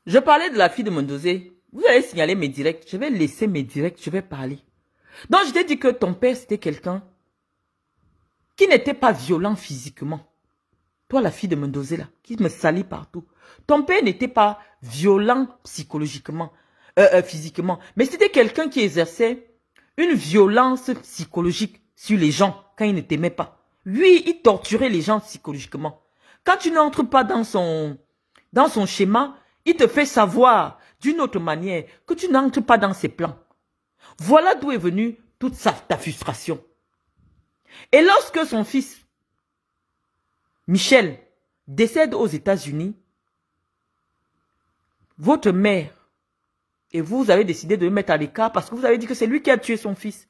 Je parlais de la fille de Mondosé. Vous allez signaler mes directs. Je vais laisser mes directs, je vais parler. Donc, je t'ai dit que ton père, c'était quelqu'un qui n'était pas violent physiquement. Toi, la fille de Mondosé, là, qui me salit partout. Ton père n'était pas violent psychologiquement, physiquement. Mais c'était quelqu'un qui exerçait une violence psychologique sur les gens quand il ne t'aimait pas. Lui, il torturait les gens psychologiquement. Quand tu n'entres pas dans son schéma, il te fait savoir d'une autre manière que tu n'entres pas dans ses plans. Voilà d'où est venue toute ta frustration. Et lorsque son fils, Michel, décède aux États-Unis, votre mère et vous avez décidé de le mettre à l'écart parce que vous avez dit que c'est lui qui a tué son fils.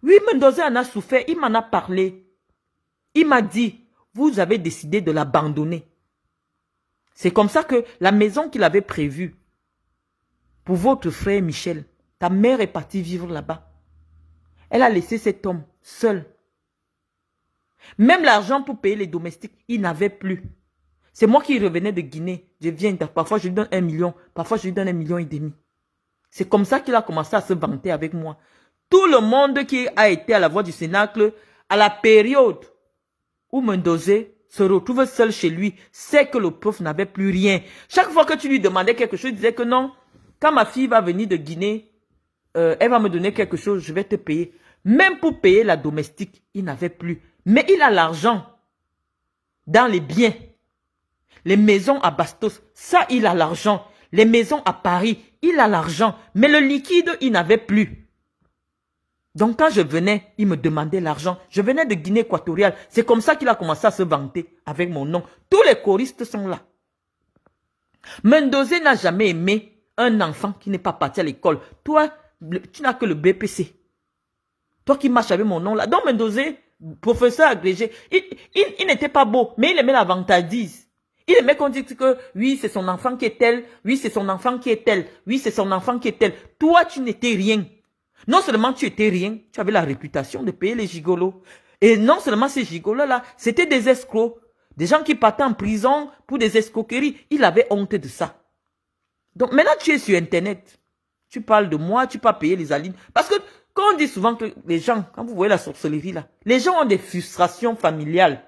Oui, Mendoza en a souffert, il m'en a parlé. Il m'a dit, vous avez décidé de l'abandonner. C'est comme ça que la maison qu'il avait prévue pour votre frère Michel, ta mère est partie vivre là-bas. Elle a laissé cet homme seul. Même l'argent pour payer les domestiques, il n'avait plus. C'est moi qui revenais de Guinée. Je viens, parfois je lui donne 1 million, parfois je lui donne 1,5 million. C'est comme ça qu'il a commencé à se vanter avec moi. Tout le monde qui a été à la Voix du Cénacle, à la période où Mendozé se retrouve seul chez lui, sait que le prof n'avait plus rien. Chaque fois que tu lui demandais quelque chose, il disait que non, quand ma fille va venir de Guinée, elle va me donner quelque chose, je vais te payer. Même pour payer la domestique, il n'avait plus. Mais il a l'argent dans les biens. Les maisons à Bastos, ça il a l'argent. Les maisons à Paris, il a l'argent. Mais le liquide, il n'avait plus. Donc quand je venais, il me demandait l'argent. Je venais de Guinée équatoriale. C'est comme ça qu'il a commencé à se vanter avec mon nom. Tous les choristes sont là. Mendozé n'a jamais aimé un enfant qui n'est pas parti à l'école. Toi, tu n'as que le BPC. Toi qui marches avec mon nom là. Donc Mendozé, professeur agrégé, il n'était pas beau, mais il aimait la vantardise. Il aimait qu'on dise que oui, c'est son enfant qui est tel, oui, c'est son enfant qui est tel, oui, c'est son enfant qui est tel. Toi, tu n'étais rien. Non seulement tu étais rien, tu avais la réputation de payer les gigolos. Et non seulement ces gigolos-là, c'était des escrocs. Des gens qui partaient en prison pour des escroqueries. Il avait honte de ça. Donc maintenant, tu es sur Internet. Tu parles de moi, tu peux payer les alines. Parce que quand on dit souvent que les gens, quand vous voyez la sorcellerie là, les gens ont des frustrations familiales.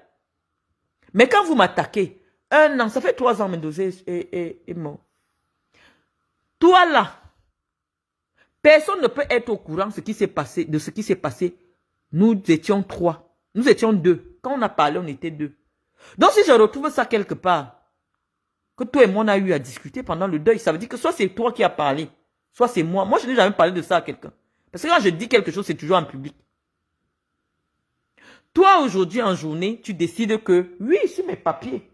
Mais quand vous m'attaquez, 1 an, ça fait 3 ans, Mendozé est mort. Toi là, personne ne peut être au courant de ce qui s'est passé. Nous étions 3. Nous étions 2. Quand on a parlé, on était 2. Donc si je retrouve ça quelque part, que toi et moi on a eu à discuter pendant le deuil, ça veut dire que soit c'est toi qui as parlé, soit c'est moi. Moi, je n'ai jamais parlé de ça à quelqu'un. Parce que quand je dis quelque chose, c'est toujours en public. Toi, aujourd'hui, en journée, tu décides que, oui, sur mes papiers,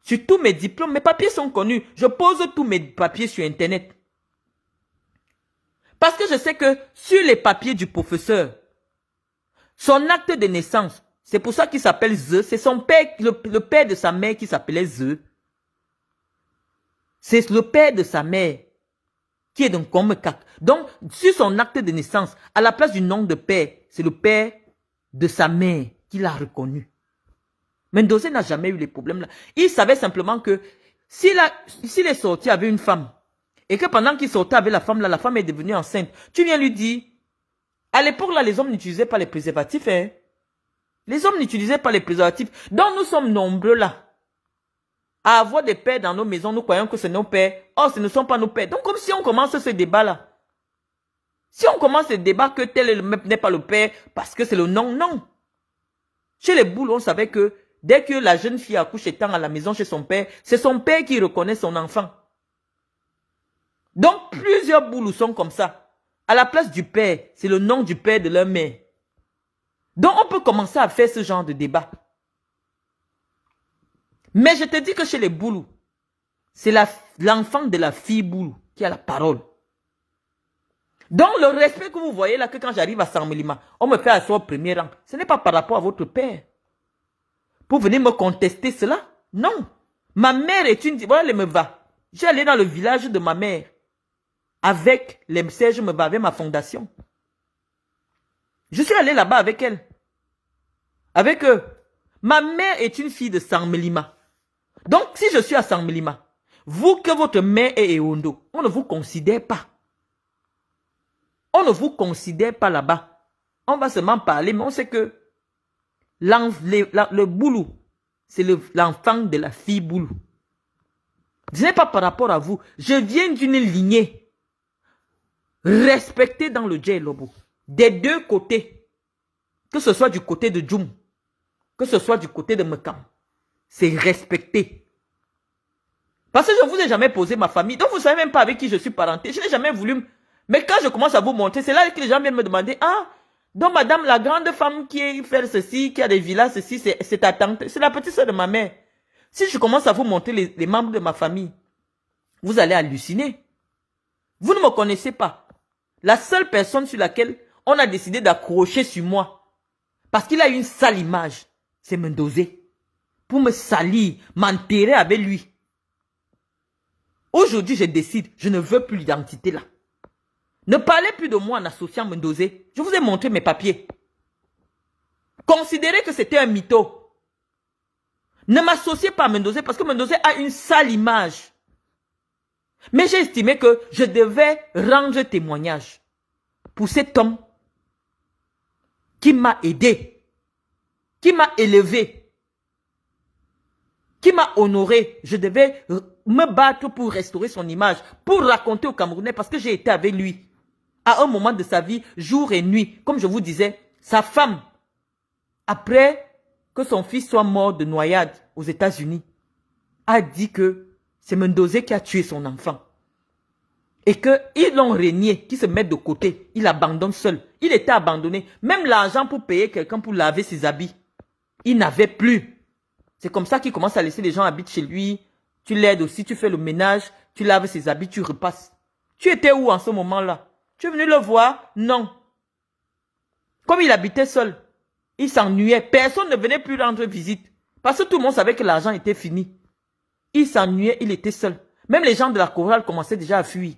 sur tous mes diplômes, mes papiers sont connus. Je pose tous mes papiers sur Internet. Parce que je sais que sur les papiers du professeur, son acte de naissance, c'est pour ça qu'il s'appelle Ze, c'est son père, le père de sa mère qui s'appelait Ze. C'est le père de sa mère qui est donc comme cac. Donc, sur son acte de naissance, à la place du nom de père, c'est le père de sa mère qui l'a reconnu. Mendozé n'a jamais eu les problèmes là. Il savait simplement que s'il est sorti avec une femme, et que pendant qu'il sortait avec la femme là, la femme est devenue enceinte, tu viens lui dire, à l'époque là, les hommes n'utilisaient pas les préservatifs. Hein. Les hommes n'utilisaient pas les préservatifs. Donc nous sommes nombreux là. À avoir des pères dans nos maisons, nous croyons que c'est nos pères. Or, ce ne sont pas nos pères. Donc, comme si on commence ce débat-là. Si on commence ce débat que tel n'est pas le père parce que c'est le nom, non. Chez les boules, on savait que dès que la jeune fille accouche étant à la maison chez son père, c'est son père qui reconnaît son enfant. Donc, plusieurs boules sont comme ça. À la place du père, c'est le nom du père de leur mère. Donc, on peut commencer à faire ce genre de débat. Mais je te dis que chez les Boulous, c'est l'enfant de la fille Boulou qui a la parole. Donc le respect que vous voyez là, que quand j'arrive à Saint-Mélima, on me fait asseoir au premier rang. Ce n'est pas par rapport à votre père. Pour venir me contester cela, non. Ma mère est une... Voilà, elle me va. J'ai allé dans le village de ma mère. Avec les Serge me va, avec ma fondation. Je suis allé là-bas avec elle. Avec eux. Ma mère est une fille de Saint-Mélima. Donc, si je suis à Saint-Mélima, Vous que votre mère est Eondo, on ne vous considère pas. On ne vous considère pas là-bas. On va seulement parler, mais on sait que le boulou, c'est l'enfant de la fille boulou. Ce n'est pas par rapport à vous. Je viens d'une lignée respectée dans le Djé-Lobo. Des deux côtés. Que ce soit du côté de Djoum, que ce soit du côté de Mekam. C'est respecté. Parce que je ne vous ai jamais posé ma famille. Donc vous ne savez même pas avec qui je suis parenté. Je n'ai jamais voulu. Mais quand je commence à vous montrer, c'est là que les gens viennent me demander, ah, donc madame, la grande femme qui fait ceci, qui a des villas, ceci, c'est ta tante. C'est la petite soeur de ma mère. Si je commence à vous montrer les membres de ma famille, vous allez halluciner. Vous ne me connaissez pas. La seule personne sur laquelle on a décidé d'accrocher sur moi, parce qu'il a une sale image, c'est Mendozé. Pour me salir, m'enterrer avec lui. Aujourd'hui, je décide, je ne veux plus l'identité là. Ne parlez plus de moi en associant Mendozé. Je vous ai montré mes papiers. Considérez que c'était un mytho. Ne m'associez pas à Mendozé parce que Mendozé a une sale image. Mais j'ai estimé que je devais rendre témoignage pour cet homme qui m'a aidé, qui m'a élevé, qui m'a honoré. Je devais me battre pour restaurer son image, pour raconter aux Camerounais parce que j'ai été avec lui. À un moment de sa vie, jour et nuit, comme je vous disais, sa femme, après que son fils soit mort de noyade aux États-Unis, a dit que c'est Mendozé qui a tué son enfant. Et qu'ils l'ont régné, qu'ils se mettent de côté, il abandonne seul. Il était abandonné. Même l'argent pour payer quelqu'un pour laver ses habits, il n'avait plus. C'est comme ça qu'il commence à laisser les gens habiter chez lui. Tu l'aides aussi, tu fais le ménage, tu laves ses habits, tu repasses. Tu étais où en ce moment-là? Tu es venu le voir? Non. Comme il habitait seul, il s'ennuyait. Personne ne venait plus rendre visite. Parce que tout le monde savait que l'argent était fini. Il s'ennuyait, il était seul. Même les gens de la chorale commençaient déjà à fuir.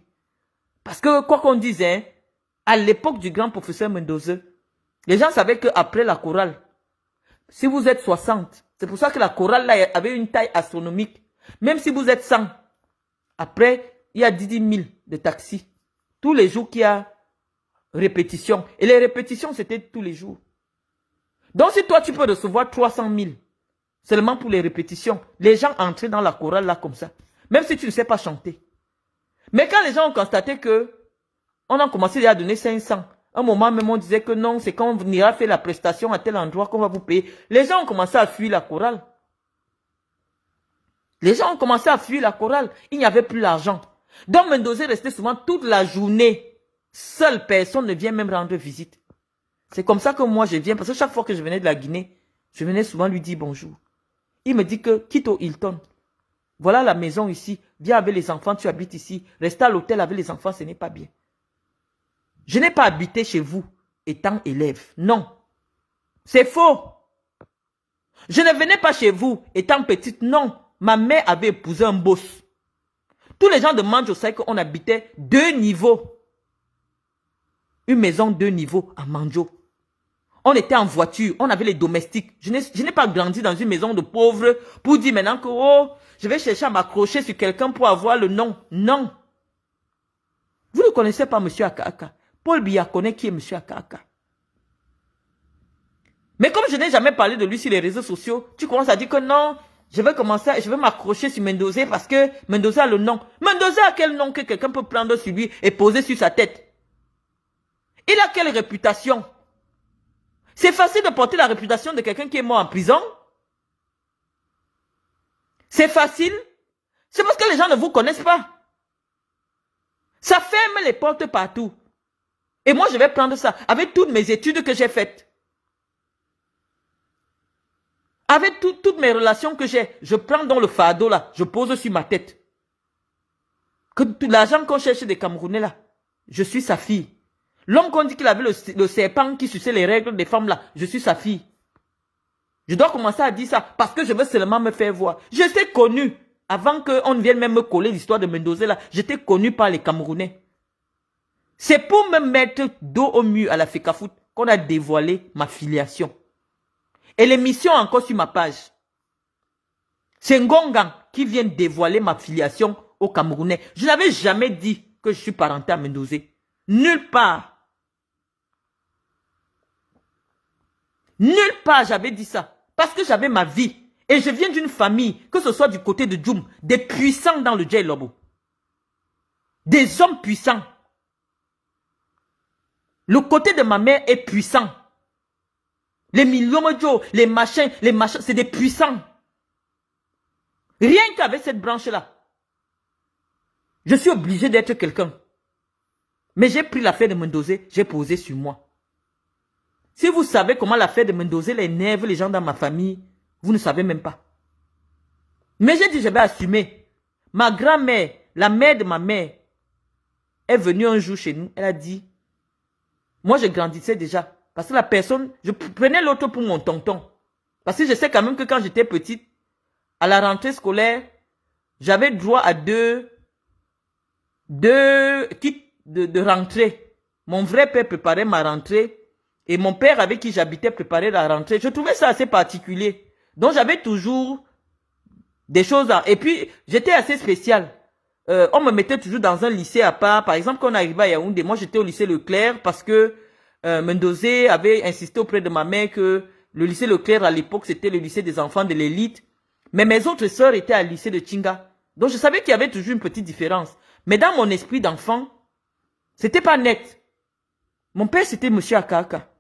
Parce que, quoi qu'on disait, à l'époque du grand professeur Mendoza, les gens savaient qu'après la chorale, si vous êtes 60, c'est pour ça que la chorale là avait une taille astronomique. Même si vous êtes 100, après, il y a 10 000 de taxis. Tous les jours qu'il y a répétition. Et les répétitions, c'était tous les jours. Donc, si toi, tu peux recevoir 300 000 seulement pour les répétitions, les gens entraient dans la chorale là comme ça. Même si tu ne sais pas chanter. Mais quand les gens ont constaté que on a commencé à donner 500, un moment même on disait que non, c'est quand on ira faire la prestation à tel endroit qu'on va vous payer. Les gens ont commencé à fuir la chorale. Les gens ont commencé à fuir la chorale. Il n'y avait plus l'argent. Donc Mendoza restait souvent toute la journée. Seule personne ne vient même rendre visite. C'est comme ça que moi je viens. Parce que chaque fois que je venais de la Guinée, je venais souvent lui dire bonjour. Il me dit que quitte au Hilton. Voilà la maison ici. Viens avec les enfants, tu habites ici. Rester à l'hôtel avec les enfants, ce n'est pas bien. Je n'ai pas habité chez vous étant élève. Non. C'est faux. Je ne venais pas chez vous étant petite. Non. Ma mère avait épousé un boss. Tous les gens de Manjo savaient qu'on habitait 2 niveaux. Une maison 2 niveaux à Manjo. On était en voiture, on avait les domestiques. Je n'ai pas grandi dans une maison de pauvres pour dire maintenant que oh, je vais chercher à m'accrocher sur quelqu'un pour avoir le nom. Non. Vous ne connaissez pas M. Akaka. Paul Biya connaît qui est M. Akaka. Mais comme je n'ai jamais parlé de lui sur les réseaux sociaux, tu commences à dire que non, je vais m'accrocher sur Mendoza parce que Mendoza a le nom. Mendoza a quel nom que quelqu'un peut prendre sur lui et poser sur sa tête? Il a quelle réputation? C'est facile de porter la réputation de quelqu'un qui est mort en prison. C'est facile. C'est parce que les gens ne vous connaissent pas. Ça ferme les portes partout. Et moi, je vais prendre ça avec toutes mes études que j'ai faites. Avec toutes mes relations que j'ai. Je prends dans le fardeau là, je pose sur ma tête. Que l'argent qu'on cherche des Camerounais là, je suis sa fille. L'homme qu'on dit qu'il avait le serpent qui suçait les règles des femmes là, je suis sa fille. Je dois commencer à dire ça parce que je veux seulement me faire voir. J'étais connu, avant qu'on ne vienne même me coller l'histoire de Mendoza là, j'étais connu par les Camerounais. C'est pour me mettre dos au mur à la FECAFOOT qu'on a dévoilé ma filiation. Et l'émission encore sur ma page. C'est Ngongan qui vient dévoiler ma filiation au Camerounais. Je n'avais jamais dit que je suis parenté à Mendozé. Nulle part. Nulle part j'avais dit ça. Parce que j'avais ma vie. Et je viens d'une famille, que ce soit du côté de Djoum, des puissants dans le Djei Lobo. Des hommes puissants. Le côté de ma mère est puissant. Les millions de Joe, les machins, c'est des puissants. Rien qu'avec cette branche-là, je suis obligé d'être quelqu'un. Mais j'ai pris l'affaire de Mendozé, j'ai posé sur moi. Si vous savez comment l'affaire de Mendozé énerve les gens dans ma famille, vous ne savez même pas. Mais j'ai dit, je vais assumer. Ma grand-mère, la mère de ma mère, est venue un jour chez nous. Elle a dit, moi je grandissais déjà. Parce que la personne, je prenais l'autre pour mon tonton. Parce que je sais quand même que quand j'étais petite, à la rentrée scolaire, j'avais droit à deux kits de rentrée. Mon vrai père préparait ma rentrée et mon père avec qui j'habitais préparait la rentrée. Je trouvais ça assez particulier. Donc j'avais toujours des choses à... Et puis j'étais assez spécial. On me mettait toujours dans un lycée à part. Par exemple, quand on arrivait à Yaoundé, moi j'étais au lycée Leclerc parce que Mendozé avait insisté auprès de ma mère que le lycée Leclerc à l'époque c'était le lycée des enfants de l'élite. Mais mes autres sœurs étaient à lycée de Tchinga. Donc je savais qu'il y avait toujours une petite différence. Mais dans mon esprit d'enfant, c'était pas net. Mon père c'était monsieur Akaka.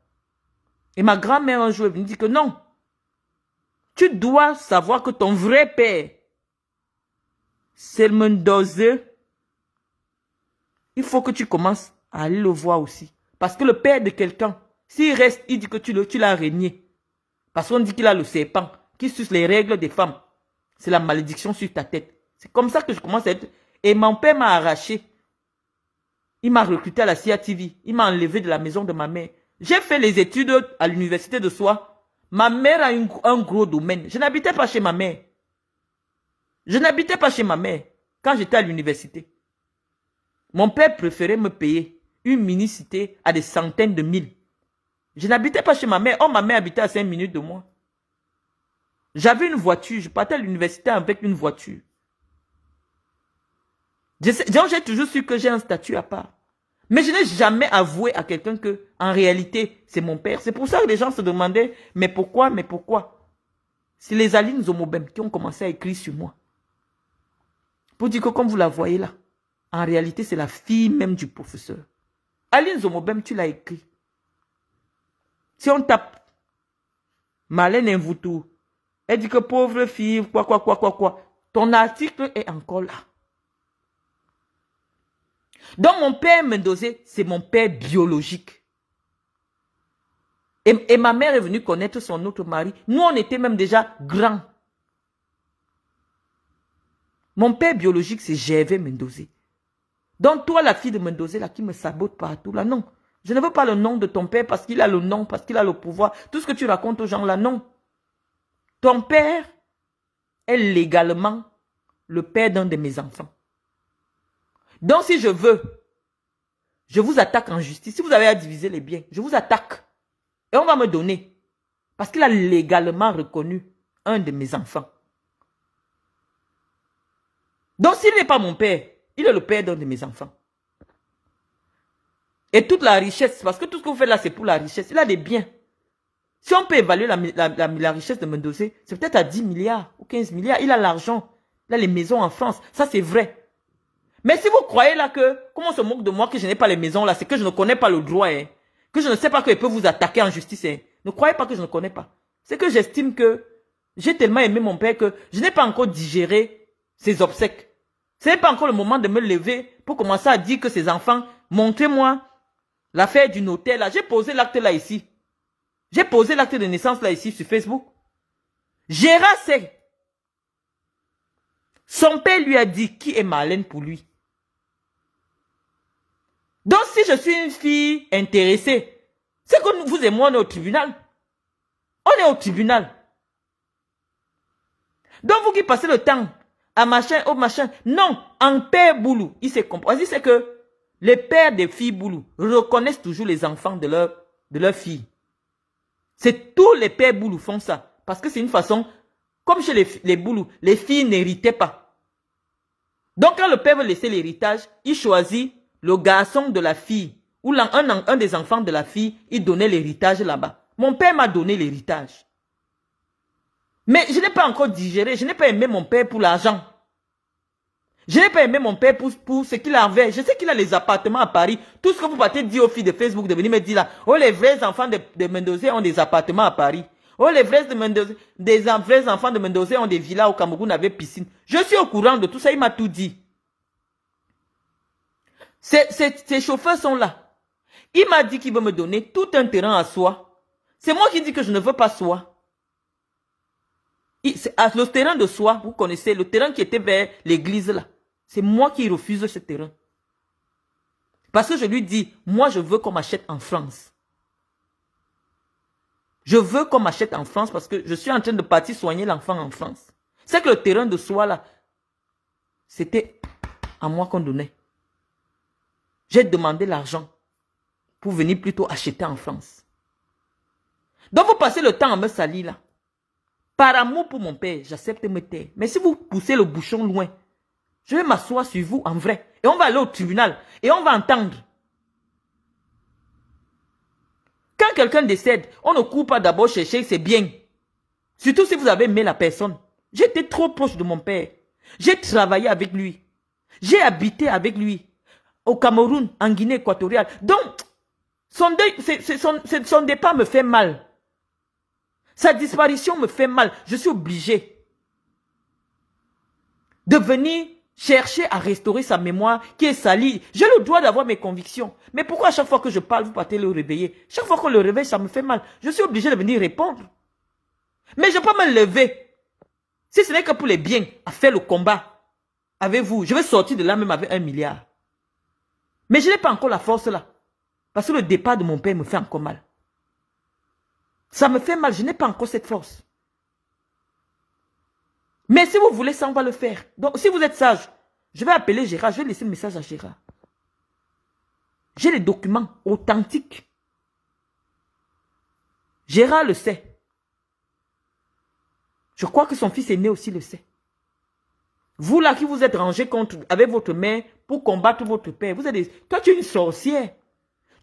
Et ma grand-mère un jour est venue dire que non. Tu dois savoir que ton vrai père, c'est le Mendozé. Il faut que tu commences à aller le voir aussi. Parce que le père de quelqu'un, s'il reste, il dit que tu l'as régné. Parce qu'on dit qu'il a le serpent, qui suce les règles des femmes. C'est la malédiction sur ta tête. C'est comme ça que je commence à être... Et mon père m'a arraché. Il m'a recruté à la CIATV. Il m'a enlevé de la maison de ma mère. J'ai fait les études à l'université de Soie. Ma mère a un gros domaine. Je n'habitais pas chez ma mère. Je n'habitais pas chez ma mère quand j'étais à l'université. Mon père préférait me payer une mini-cité à des centaines de mille. Je n'habitais pas chez ma mère. Oh, ma mère habitait à 5 minutes de moi. J'avais une voiture. Je partais à l'université avec une voiture. J'ai toujours su que j'ai un statut à part. Mais je n'ai jamais avoué à quelqu'un que, en réalité, c'est mon père. C'est pour ça que les gens se demandaient, mais pourquoi, mais pourquoi? C'est les Aline Zomobem qui ont commencé à écrire sur moi. Pour dire que comme vous la voyez là, en réalité, c'est la fille même du professeur. Aline Zomobem, tu l'as écrit. Si on tape Marlène Invoutou, elle dit que pauvre fille, quoi. Ton article est encore là. Donc mon père Mendozé, c'est mon père biologique. Et ma mère est venue connaître son autre mari. Nous, on était même déjà grands. Mon père biologique, c'est Gervais Mendozé. Donc toi, la fille de Mendozé, là, qui me sabote partout, là, non. Je ne veux pas le nom de ton père parce qu'il a le nom, parce qu'il a le pouvoir. Tout ce que tu racontes aux gens, là, non. Ton père est légalement le père d'un de mes enfants. Donc si je veux, je vous attaque en justice. Si vous avez à diviser les biens, je vous attaque. Et on va me donner. Parce qu'il a légalement reconnu un de mes enfants. Donc s'il n'est pas mon père, il est le père d'un de mes enfants. Et toute la richesse, parce que tout ce que vous faites là, c'est pour la richesse. Il a des biens. Si on peut évaluer la richesse de Mendozé, c'est peut-être à 10 milliards ou 15 milliards. Il a l'argent. Il a les maisons en France. Ça, c'est vrai. Mais si vous croyez là que, comment on se moque de moi que je n'ai pas les maisons là, c'est que je ne connais pas le droit, hein, que je ne sais pas qu'il peut vous attaquer en justice. Hein. Ne croyez pas que je ne connais pas. C'est que j'estime que j'ai tellement aimé mon père que je n'ai pas encore digéré ses obsèques. Ce n'est pas encore le moment de me lever pour commencer à dire que ses enfants, montrez-moi l'affaire du notaire là. J'ai posé l'acte là ici. J'ai posé l'acte de naissance là ici sur Facebook. Gérard sait. Son père lui a dit qui est Marlène pour lui. Donc si je suis une fille intéressée, c'est que vous et moi on est au tribunal. On est au tribunal. Donc vous qui passez le temps à machin, au machin. Non, en père Boulou, il s'est compris. C'est que les pères des filles Boulou reconnaissent toujours les enfants de leur fille. C'est tous les pères Boulou font ça. Parce que c'est une façon Comme chez les boulous, les filles n'héritaient pas. Donc quand le père veut laisser l'héritage, il choisit le garçon de la fille ou un des enfants de la fille, il donnait l'héritage là-bas. Mon père m'a donné l'héritage. Mais je n'ai pas encore digéré, je n'ai pas aimé mon père pour l'argent. Je n'ai pas aimé mon père pour ce qu'il avait. Je sais qu'il a les appartements à Paris. Tout ce que vous partez dire aux filles de Facebook de venir me dire là. Oh, les vrais enfants de Mendoza ont des appartements à Paris. Oh, les vrais vrais enfants de Mendoza ont des villas au Cameroun avec piscine. Je suis au courant de tout ça, il m'a tout dit. Ces chauffeurs sont là. Il m'a dit qu'il veut me donner tout un terrain à soi. C'est moi qui dis que je ne veux pas soi. Le terrain de soi, vous connaissez, le terrain qui était vers l'église là. C'est moi qui refuse ce terrain. Parce que je lui dis, moi je veux qu'on m'achète en France. Je veux qu'on m'achète en France parce que je suis en train de partir soigner l'enfant en France. C'est que le terrain de soi là, c'était à moi qu'on donnait. J'ai demandé l'argent pour venir plutôt acheter en France. Donc vous passez le temps à me salir là. Par amour pour mon père, j'accepte de me taire. Mais si vous poussez le bouchon loin, je vais m'asseoir sur vous en vrai. Et on va aller au tribunal. Et on va entendre. Quand quelqu'un décède, on ne court pas d'abord chercher ses biens. Surtout si vous avez aimé la personne. J'étais trop proche de mon père. J'ai travaillé avec lui. J'ai habité avec lui. Au Cameroun, en Guinée équatoriale. Donc, son départ me fait mal. Sa disparition me fait mal. Je suis obligé de venir chercher à restaurer sa mémoire qui est salie. J'ai le droit d'avoir mes convictions. Mais pourquoi à chaque fois que je parle, vous partez le réveiller? Chaque fois qu'on le réveille, ça me fait mal. Je suis obligé de venir répondre. Mais je peux me lever. Si ce n'est que pour les biens, à faire le combat avec vous. Je vais sortir de là même avec 1 milliard. Mais je n'ai pas encore la force là. Parce que le départ de mon père me fait encore mal. Ça me fait mal, je n'ai pas encore cette force. Mais si vous voulez ça, on va le faire. Donc, si vous êtes sage, je vais appeler Gérard, je vais laisser le message à Gérard. J'ai les documents authentiques. Gérard le sait. Je crois que son fils aîné aussi le sait. Vous là qui vous êtes rangé avec votre mère pour combattre votre père, vous êtes toi tu es une sorcière.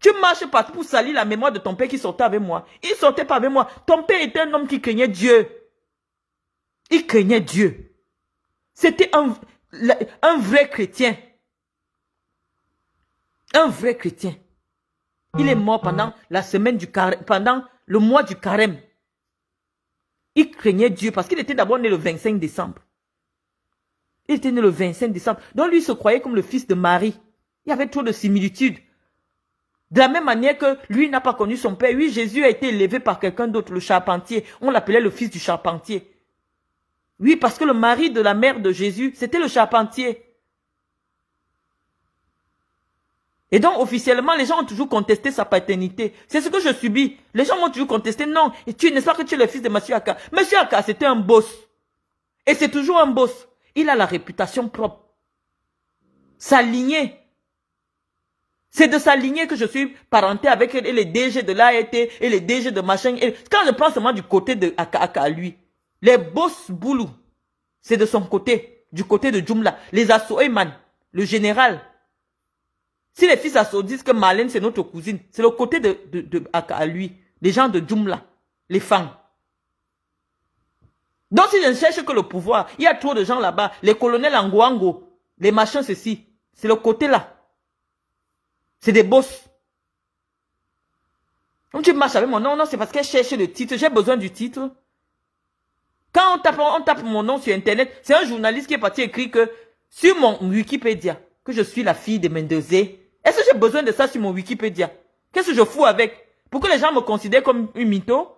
Tu marches partout pour salir la mémoire de ton père qui sortait avec moi. Il ne sortait pas avec moi. Ton père était un homme qui craignait Dieu. Il craignait Dieu. C'était un vrai chrétien. Un vrai chrétien. Il est mort pendant la semaine du carême, pendant le mois du carême. Il craignait Dieu parce qu'il était d'abord né le 25 décembre. Il était né le 25 décembre. Donc lui il se croyait comme le fils de Marie. Il y avait trop de similitudes. De la même manière que lui n'a pas connu son père. Oui, Jésus a été élevé par quelqu'un d'autre, le charpentier. On l'appelait le fils du charpentier. Oui, parce que le mari de la mère de Jésus, c'était le charpentier. Et donc, officiellement, les gens ont toujours contesté sa paternité. C'est ce que je subis. Les gens m'ont toujours contesté. Non, n'est-ce pas que tu es le fils de Monsieur Aka? Monsieur Aka, c'était un boss. Et c'est toujours un boss. Il a la réputation propre. Sa lignée. C'est de sa lignée que je suis parenté avec elle, et les DG de l'AET, et les DG de machin. Et quand je pense seulement du côté de Aka lui, les boss boulou, c'est de son côté, du côté de Djoumla. Les Assoeman, le général. Si les fils Asso disent que Marlène c'est notre cousine, c'est le côté de Aka lui, les gens de Djoumla, les femmes. Donc si je ne cherche que le pouvoir, il y a trop de gens là-bas, les colonels Angouango, les machins ceci, c'est le côté là. C'est des boss. Donc tu marches avec mon nom, non, c'est parce qu'elle cherche le titre. J'ai besoin du titre. Quand on tape mon nom sur Internet, c'est un journaliste qui est parti écrire que sur mon Wikipédia, que je suis la fille de Mendoza. Est-ce que j'ai besoin de ça sur mon Wikipédia? Qu'est-ce que je fous avec? Pour que les gens me considèrent comme une mytho?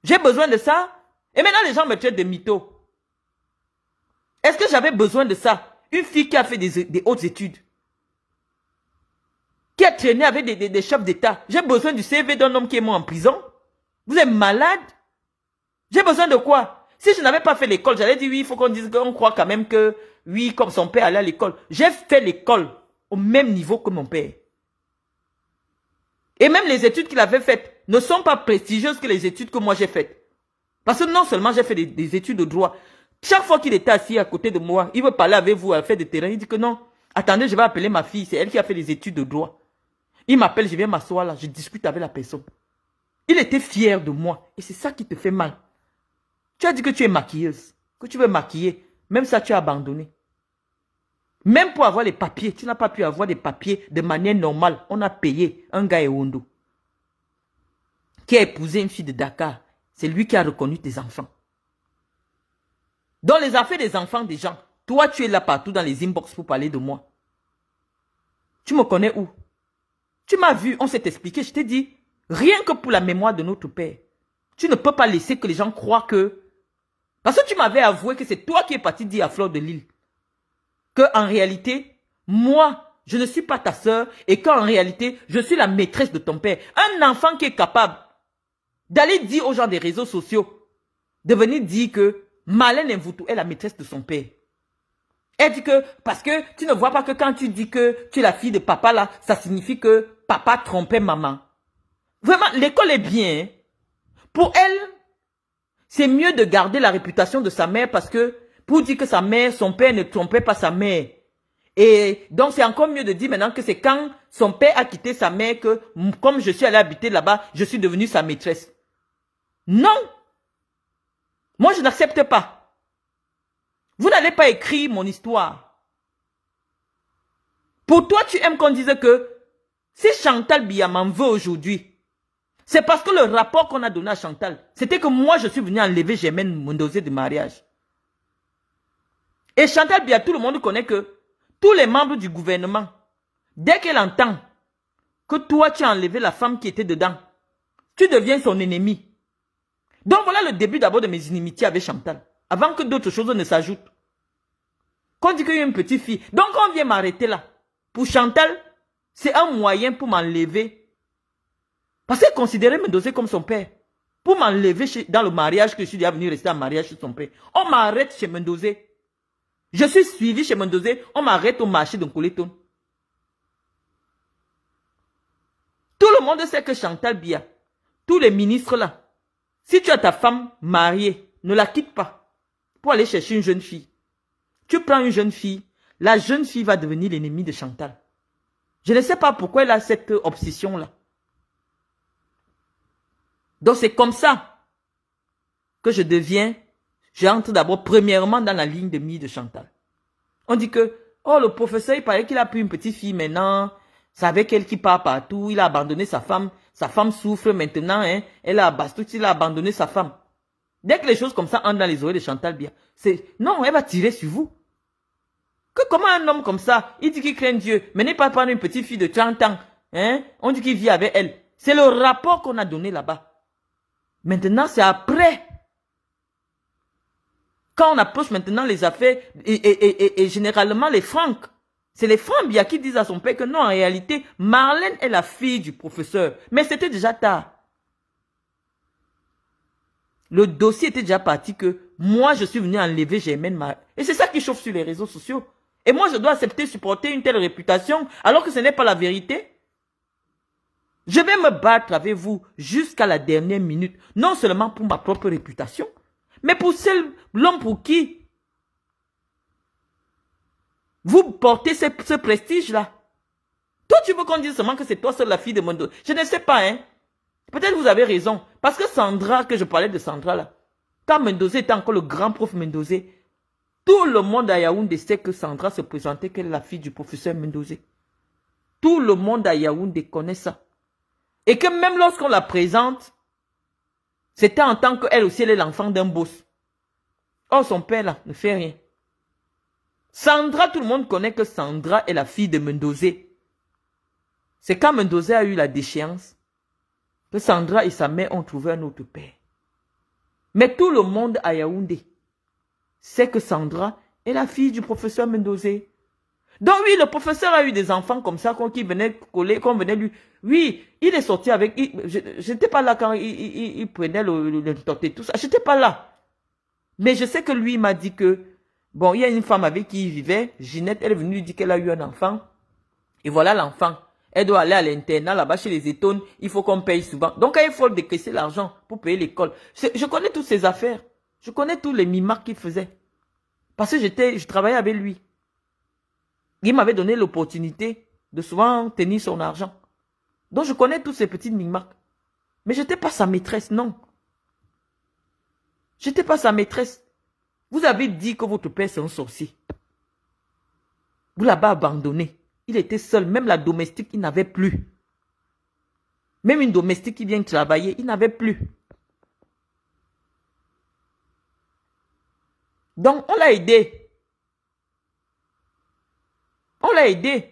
J'ai besoin de ça? Et maintenant les gens me traitent de mytho. Est-ce que j'avais besoin de ça? Une fille qui a fait des hautes études, qui a traîné avec des chefs d'État. J'ai besoin du CV d'un homme qui est mort en prison. Vous êtes malade? J'ai besoin de quoi? Si je n'avais pas fait l'école, j'allais dire oui, il faut qu'on dise qu'on croit quand même que oui, comme son père allait à l'école. J'ai fait l'école au même niveau que mon père. Et même les études qu'il avait faites ne sont pas prestigieuses que les études que moi j'ai faites. Parce que non seulement j'ai fait des études de droit, chaque fois qu'il était assis à côté de moi, il veut parler avec vous, faire des terrains, il dit que non, attendez, je vais appeler ma fille, c'est elle qui a fait les études de droit. Il m'appelle, je viens m'asseoir là, je discute avec la personne. Il était fier de moi. Et c'est ça qui te fait mal. Tu as dit que tu es maquilleuse, que tu veux maquiller. Même ça, tu as abandonné. Même pour avoir les papiers, tu n'as pas pu avoir des papiers de manière normale. On a payé un gars Ewondo qui a épousé une fille de Dakar. C'est lui qui a reconnu tes enfants. Dans les affaires des enfants des gens, toi, tu es là partout dans les inbox pour parler de moi. Tu me connais où? Tu m'as vu, on s'est expliqué, je t'ai dit, rien que pour la mémoire de notre père, tu ne peux pas laisser que les gens croient que... Parce que tu m'avais avoué que c'est toi qui es parti dire à Fleur de Lille que en réalité, moi, je ne suis pas ta sœur et qu'en réalité, je suis la maîtresse de ton père. Un enfant qui est capable d'aller dire aux gens des réseaux sociaux, de venir dire que Marlène Mvoutou est la maîtresse de son père. Elle dit que, parce que tu ne vois pas que quand tu dis que tu es la fille de papa là, ça signifie que papa trompait maman. Vraiment, l'école est bien. Hein? Pour elle, c'est mieux de garder la réputation de sa mère parce que, pour dire que sa mère, son père ne trompait pas sa mère. Et donc, c'est encore mieux de dire maintenant que c'est quand son père a quitté sa mère que, comme je suis allé habiter là-bas, je suis devenue sa maîtresse. Non! Moi, je n'accepte pas. Vous n'allez pas écrire mon histoire. Pour toi, tu aimes qu'on dise que si Chantal Biya m'en veut aujourd'hui, c'est parce que le rapport qu'on a donné à Chantal, c'était que moi, je suis venu enlever Germaine mon dossier de mariage. Et Chantal Biya, tout le monde connaît que tous les membres du gouvernement, dès qu'elle entend que toi, tu as enlevé la femme qui était dedans, tu deviens son ennemi. Donc voilà le début d'abord de mes inimitiés avec Chantal. Avant que d'autres choses ne s'ajoutent. Qu'on dit qu'il y a une petite fille. Donc on vient m'arrêter là. Pour Chantal, c'est un moyen pour m'enlever. Parce qu'elle considérait me doser comme son père. Pour m'enlever dans le mariage que je suis déjà venu rester en mariage chez son père. On m'arrête chez Mendozé. Je suis suivi chez Mendozé. On m'arrête au marché de Nkoleton. Tout le monde sait que Chantal Biya, tous les ministres là, si tu as ta femme mariée, ne la quitte pas pour aller chercher une jeune fille. Tu prends une jeune fille, la jeune fille va devenir l'ennemi de Chantal. Je ne sais pas pourquoi elle a cette obsession-là. Donc c'est comme ça que j'entre d'abord premièrement dans la ligne de mire de Chantal. On dit que, oh le professeur, il paraît qu'il a pris une petite fille maintenant, c'est avec elle qui part partout, il a abandonné sa femme souffre maintenant, hein, il a abandonné sa femme. Dès que les choses comme ça entrent dans les oreilles de Chantal Biya, non, elle va tirer sur vous. Que comment un homme comme ça, il dit qu'il craint Dieu, mais n'est pas prendre une petite fille de 30 ans, hein, on dit qu'il vit avec elle. C'est le rapport qu'on a donné là-bas. Maintenant, c'est après. Quand on approche maintenant les affaires, et généralement les Francs, c'est les Francs Biya qui disent à son père que non, en réalité, Marlène est la fille du professeur. Mais c'était déjà tard. Le dossier était déjà parti que moi, je suis venu enlever Germaine. Et c'est ça qui chauffe sur les réseaux sociaux. Et moi, je dois accepter, supporter une telle réputation, alors que ce n'est pas la vérité. Je vais me battre avec vous jusqu'à la dernière minute. Non seulement pour ma propre réputation, mais pour l'homme pour qui vous portez ce prestige-là. Toi, tu veux qu'on dise seulement que c'est toi seule la fille de Mendozé. Je ne sais pas, hein. Peut-être vous avez raison. Parce que Sandra, que je parlais de Sandra là, quand Mendozé était encore le grand prof Mendozé, tout le monde à Yaoundé sait que Sandra se présentait qu'elle est la fille du professeur Mendozé. Tout le monde à Yaoundé connaît ça. Et que même lorsqu'on la présente, c'était en tant qu'elle aussi elle est l'enfant d'un boss. Or son père là ne fait rien. Sandra, tout le monde connaît que Sandra est la fille de Mendozé. C'est quand Mendozé a eu la déchéance que Sandra et sa mère ont trouvé un autre père. Mais tout le monde à Yaoundé sait que Sandra est la fille du professeur Mendozé. Donc oui, le professeur a eu des enfants comme ça, qui venaient coller, qu'on venait lui... Oui, il est sorti avec... Je n'étais pas là quand il prenait le tot et tout ça. Je n'étais pas là. Mais je sais que lui m'a dit que... Bon, il y a une femme avec qui il vivait, Ginette, elle est venue lui dire qu'elle a eu un enfant. Et voilà l'enfant. Elle doit aller à l'internat, là-bas, chez les étones. Il faut qu'on paye souvent. Donc, il faut décaisser l'argent pour payer l'école. Je connais toutes ces affaires. Je connais tous les mimarques qu'il faisait. Parce que je travaillais avec lui. Il m'avait donné l'opportunité de souvent tenir son argent. Donc, je connais tous ces petites mimarques. Mais je n'étais pas sa maîtresse, non. Je n'étais pas sa maîtresse. Vous avez dit que votre père, c'est un sorcier. Vous l'avez abandonné. Il était seul. Même la domestique, il n'avait plus. Même une domestique qui vient travailler, il n'avait plus. Donc, on l'a aidé. On l'a aidé.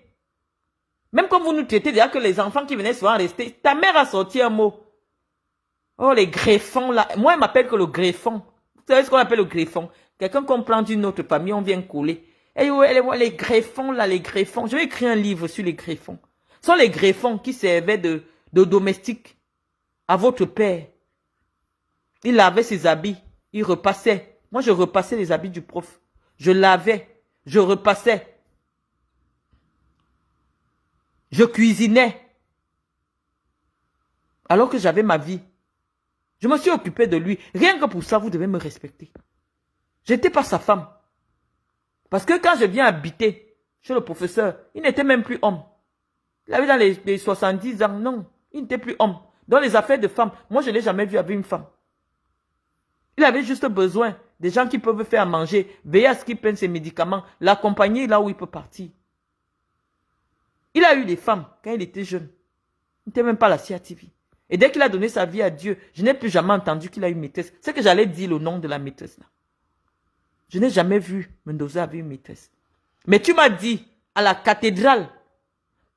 Même comme vous nous traitez déjà que les enfants qui venaient souvent rester, ta mère a sorti un mot. Oh, les greffons là. Moi, elle m'appelle que le greffon. Vous savez ce qu'on appelle le greffon? Quelqu'un qu'on prend d'une autre famille, on vient coller. Et les greffons là, les greffons. Je vais écrire un livre sur les greffons. Ce sont les greffons qui servaient de domestiques à votre père. Il lavait ses habits. Il repassait. Moi, je repassais les habits du prof. Je lavais. Je repassais. Je cuisinais. Alors que j'avais ma vie. Je me suis occupé de lui. Rien que pour ça, vous devez me respecter. Je n'étais pas sa femme. Parce que quand je viens habiter chez le professeur, il n'était même plus homme. Il avait dans les 70 ans. Non, il n'était plus homme. Dans les affaires de femmes, moi, je ne l'ai jamais vu avec une femme. Il avait juste besoin des gens qui peuvent faire à manger, veiller à ce qu'il prenne ses médicaments, l'accompagner là où il peut partir. Il a eu des femmes quand il était jeune. Il n'était même pas la CRTV. Et dès qu'il a donné sa vie à Dieu, je n'ai plus jamais entendu qu'il a eu une maîtresse. C'est que j'allais dire le nom de la maîtresse là. Je n'ai jamais vu Mendoza avec une maîtresse. Mais tu m'as dit, à la cathédrale,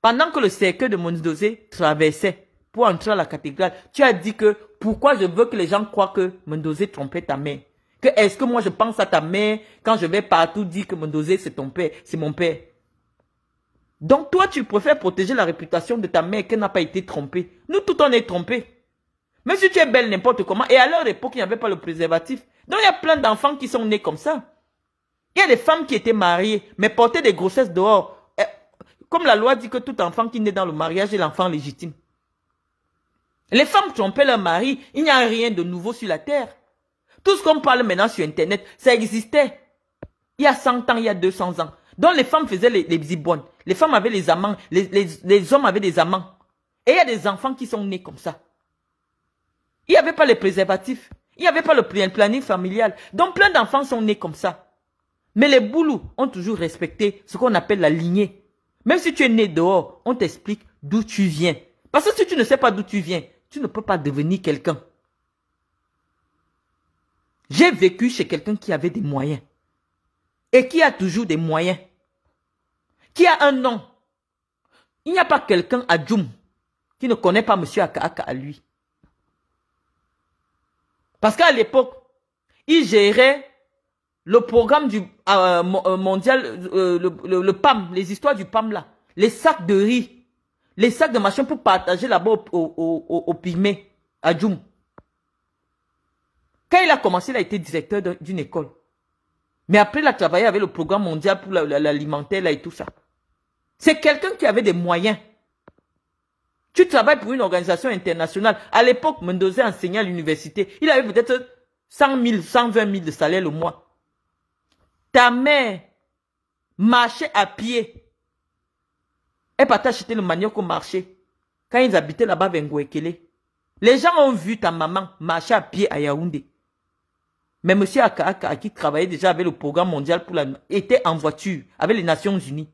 pendant que le cercueil de Mendoza traversait pour entrer à la cathédrale, tu as dit que pourquoi je veux que les gens croient que Mendoza trompait ta mère. Que est-ce que moi je pense à ta mère quand je vais partout dire que Mendoza c'est ton père, c'est mon père. Donc toi tu préfères protéger la réputation de ta mère qu'elle n'a pas été trompée. Nous tout on est trompés. Même si tu es belle n'importe comment. Et à leur époque il n'y avait pas le préservatif. Donc il y a plein d'enfants qui sont nés comme ça. Il y a des femmes qui étaient mariées mais portaient des grossesses dehors. Comme la loi dit que tout enfant qui naît dans le mariage est l'enfant légitime. Les femmes trompaient leur mari. Il n'y a rien de nouveau sur la terre. Tout ce qu'on parle maintenant sur Internet, ça existait. Il y a 100 ans, il y a 200 ans. Donc les femmes faisaient les zibonnes. Les femmes avaient les amants. Les hommes avaient des amants. Et il y a des enfants qui sont nés comme ça. Il n'y avait pas les préservatifs. Il n'y avait pas le planning familial. Donc plein d'enfants sont nés comme ça. Mais les boulous ont toujours respecté ce qu'on appelle la lignée. Même si tu es né dehors, on t'explique d'où tu viens. Parce que si tu ne sais pas d'où tu viens, tu ne peux pas devenir quelqu'un. J'ai vécu chez quelqu'un qui avait des moyens. Et qui a toujours des moyens. Qui a un nom. Il n'y a pas quelqu'un à Djoum qui ne connaît pas M. Aka à lui. Parce qu'à l'époque, il gérait le programme du mondial, le PAM, les histoires du PAM là. Les sacs de riz, les sacs de machin pour partager là-bas au Pygmée, à Djoum. Quand il a commencé, il a été directeur d'une école. Mais après, il a travaillé avec le programme mondial pour l'alimentaire là et tout ça. C'est quelqu'un qui avait des moyens. Tu travailles pour une organisation internationale. À l'époque, Mendoza enseignait à l'université. Il avait peut-être 100 000, 120 000 de salaire le mois. Ta mère marchait à pied. Elle partait acheter le manioc au marché. Quand ils habitaient là-bas à Ngouekele. Les gens ont vu ta maman marcher à pied à Yaoundé. Mais M. Aka qui travaillait déjà avec le programme mondial pour était en voiture avec les Nations Unies.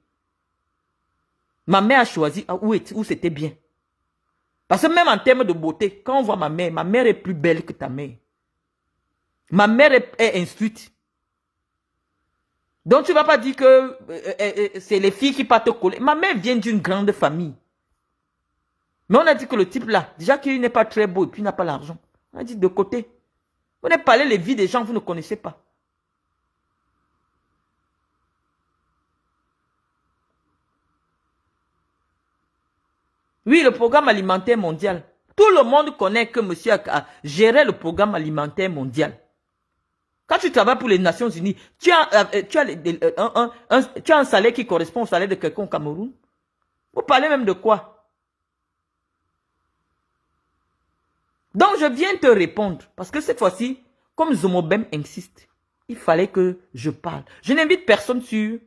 Ma mère a choisi où c'était bien. Parce que même en termes de beauté, quand on voit ma mère est plus belle que ta mère. Ma mère est instruite. Donc tu ne vas pas dire que c'est les filles qui partent coller. Ma mère vient d'une grande famille. Mais on a dit que le type là, déjà qu'il n'est pas très beau et puis il n'a pas l'argent. On a dit de côté. Vous n'avez parlé les vies des gens que vous ne connaissez pas. Oui, le programme alimentaire mondial. Tout le monde connaît que M. Aka gérait le programme alimentaire mondial. Quand tu travailles pour les Nations Unies, tu as un salaire qui correspond au salaire de quelqu'un au Cameroun. Vous parlez même de quoi? Donc, je viens te répondre. Parce que cette fois-ci, comme Zomobem insiste, il fallait que je parle. Je n'invite personne sur...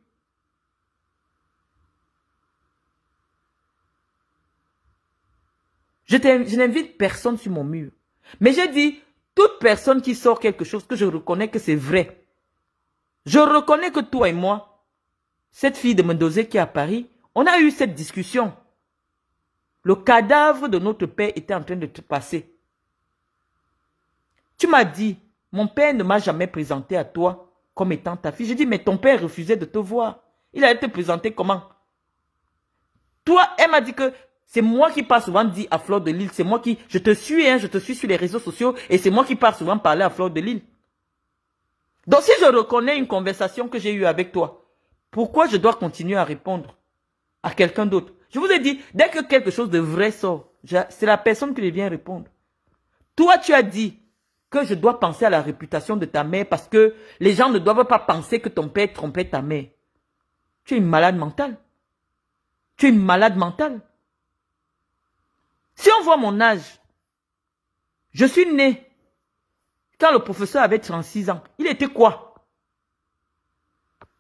Je n'invite personne sur mon mur. Mais j'ai dit, toute personne qui sort quelque chose que je reconnais que c'est vrai. Je reconnais que toi et moi, cette fille de Mendozé qui est à Paris, on a eu cette discussion. Le cadavre de notre père était en train de te passer. Tu m'as dit, mon père ne m'a jamais présenté à toi comme étant ta fille. J'ai dit, mais ton père refusait de te voir. Il allait te présenter comment? Toi, elle m'a dit que c'est moi qui parle souvent dit à Fleur de Lille. C'est moi qui, je te suis sur les réseaux sociaux et c'est moi qui parle souvent parler à Fleur de Lille. Donc si je reconnais une conversation que j'ai eue avec toi, pourquoi je dois continuer à répondre à quelqu'un d'autre? Je vous ai dit, dès que quelque chose de vrai sort, c'est la personne qui vient répondre. Toi, tu as dit que je dois penser à la réputation de ta mère parce que les gens ne doivent pas penser que ton père trompait ta mère. Tu es une malade mentale. Tu es une malade mentale. Si on voit mon âge, je suis né quand le professeur avait 36 ans. Il était quoi?